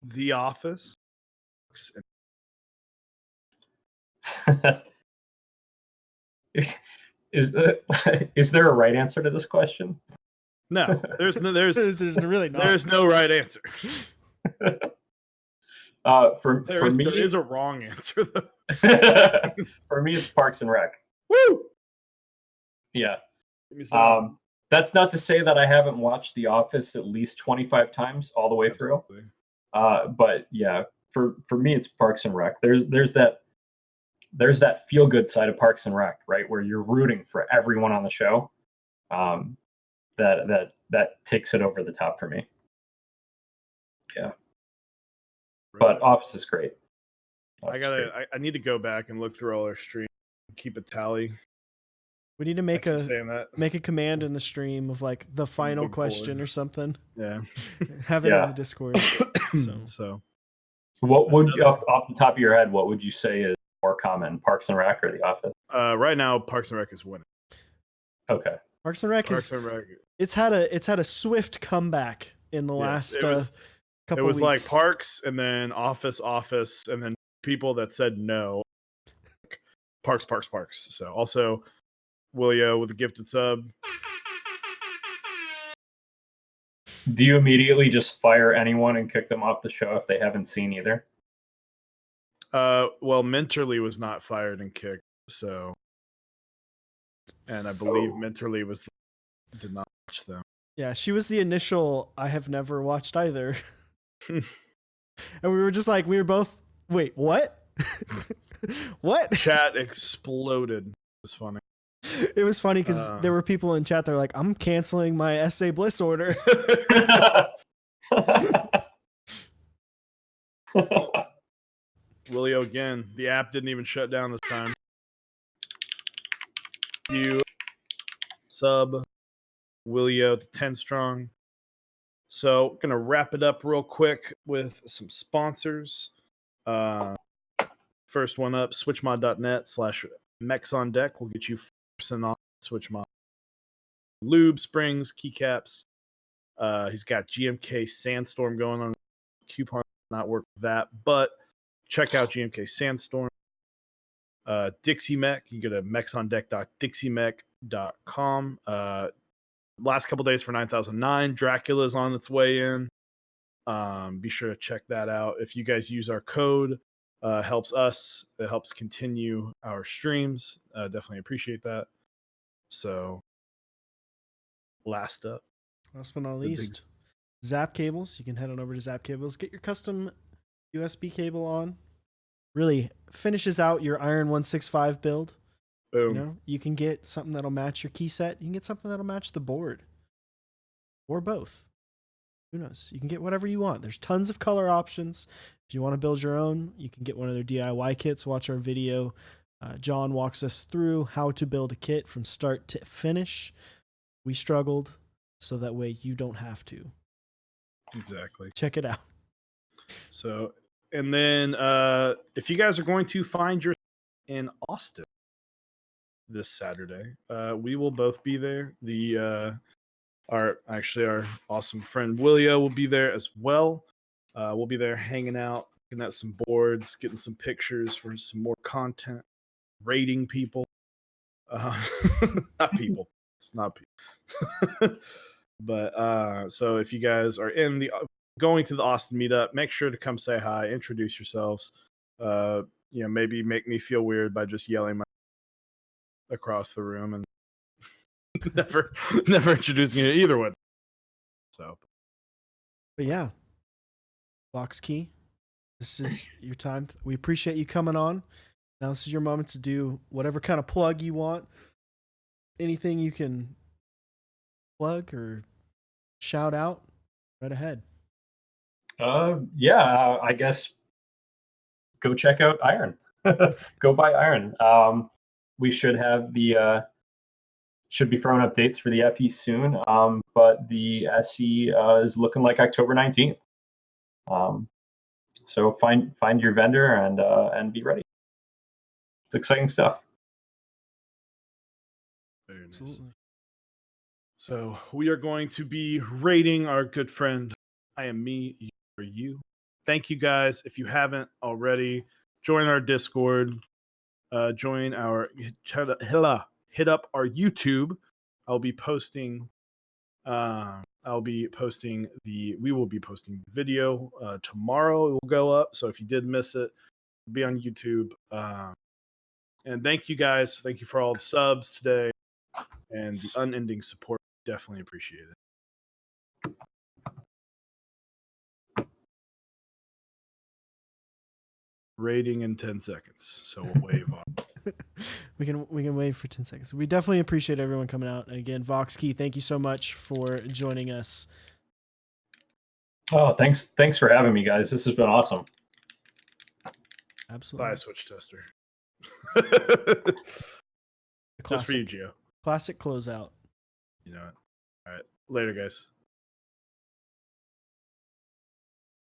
Speaker 2: The Office.
Speaker 3: Is there a right answer to this question?
Speaker 2: No, there's
Speaker 1: really not.
Speaker 2: There's no right answer.
Speaker 3: For me,
Speaker 2: there is a wrong answer though.
Speaker 3: For me, it's Parks and Rec.
Speaker 2: Woo!
Speaker 3: Yeah. That's not to say that I haven't watched The Office at least 25 times all the way through. But yeah, for me, it's Parks and Rec. There's that feel good side of Parks and Rec, right, where you're rooting for everyone on the show. That takes it over the top for me. Yeah. But Office is great.
Speaker 2: I need to go back and look through all our streams and keep a tally.
Speaker 1: We need to make a command in the stream of like the final question or something.
Speaker 2: Yeah.
Speaker 1: Have it on the Discord.
Speaker 2: So
Speaker 3: what would you, off the top of your head, what would you say is more common, Parks and Rec or The Office?
Speaker 2: Right now, Parks and Rec is winning.
Speaker 3: Okay.
Speaker 1: Parks and Rec it's had a swift comeback in the last couple weeks.
Speaker 2: It was like Parks and then Office, and then people that said no. Parks. So also Willio with a gifted sub.
Speaker 3: Do you immediately just fire anyone and kick them off the show if they haven't seen either?
Speaker 2: Well, Mentorly was not fired and kicked, so, and I believe Mentorly did not watch them.
Speaker 1: Yeah, she was the initial I have never watched either. And we were just like, we were both, wait, what? What?
Speaker 2: Chat exploded. It was funny.
Speaker 1: It was funny because there were people in chat that were like, I'm canceling my SA Bliss order.
Speaker 2: Willio again. The app didn't even shut down this time. You sub Willio to 10 strong. So gonna wrap it up real quick with some sponsors. First one up, switchmod.net/mexondeck will get you 4% off SwitchMod. Lube, springs, keycaps. He's got GMK Sandstorm going on. Coupon not work with that, but check out GMK Sandstorm. Dixie Mech, you go to mexondeck.dixiemech.com. Last couple days for 9009. Dracula's on its way in. Be sure to check that out. If you guys use our code, helps us. It helps continue our streams. Definitely appreciate that. So, last up.
Speaker 1: Last but not least, Zap Cables. You can head on over to Zap Cables. Get your custom USB cable on. Really finishes out your Iron165 build.
Speaker 2: Boom.
Speaker 1: You know, you can get something that'll match your key set. You can get something that'll match the board. Or both. Who knows? You can get whatever you want. There's tons of color options. If you want to build your own, you can get one of their DIY kits. Watch our video. John walks us through how to build a kit from start to finish. We struggled, so that way you don't have to.
Speaker 2: Exactly.
Speaker 1: Check it out.
Speaker 2: So, and then if you guys are going to find your in Austin this Saturday, we will both be there. Our awesome friend Willio will be there as well. We'll be there hanging out, looking at some boards, getting some pictures for some more content, rating people. Not people. It's not people. But so if you guys are going to the Austin meetup, make sure to come say hi, introduce yourselves. Maybe make me feel weird by just yelling across the room and never introducing me to either one. So,
Speaker 1: but yeah, Voxkey, this is your time. We appreciate you coming on. Now this is your moment to do whatever kind of plug you want. Anything you can plug or shout out, right ahead.
Speaker 3: I guess go check out Iron. Go buy Iron. We should have should be throwing up dates for the FE soon. But the SE is looking like October 19th. So find your vendor and be ready. It's exciting stuff.
Speaker 2: Very nice.
Speaker 1: Absolutely.
Speaker 2: So we are going to be rating our good friend I Am Me, You Are You. Thank you guys. If you haven't already, join our Discord. Join our hit up our YouTube. We will be posting the video tomorrow. It will go up. So if you did miss it, it'll be on YouTube. And thank you guys. Thank you for all the subs today and the unending support. Definitely appreciate it. Rating in 10 seconds. So we'll wave on.
Speaker 1: we can wait for 10 seconds. We definitely appreciate everyone coming out. And again, Voxkey, thank you so much for joining us.
Speaker 3: Oh, thanks for having me, guys. This has been awesome.
Speaker 1: Absolutely.
Speaker 2: Buy a Switch tester. Just for you, Gio.
Speaker 1: Classic closeout.
Speaker 2: You know it. All right. Later, guys.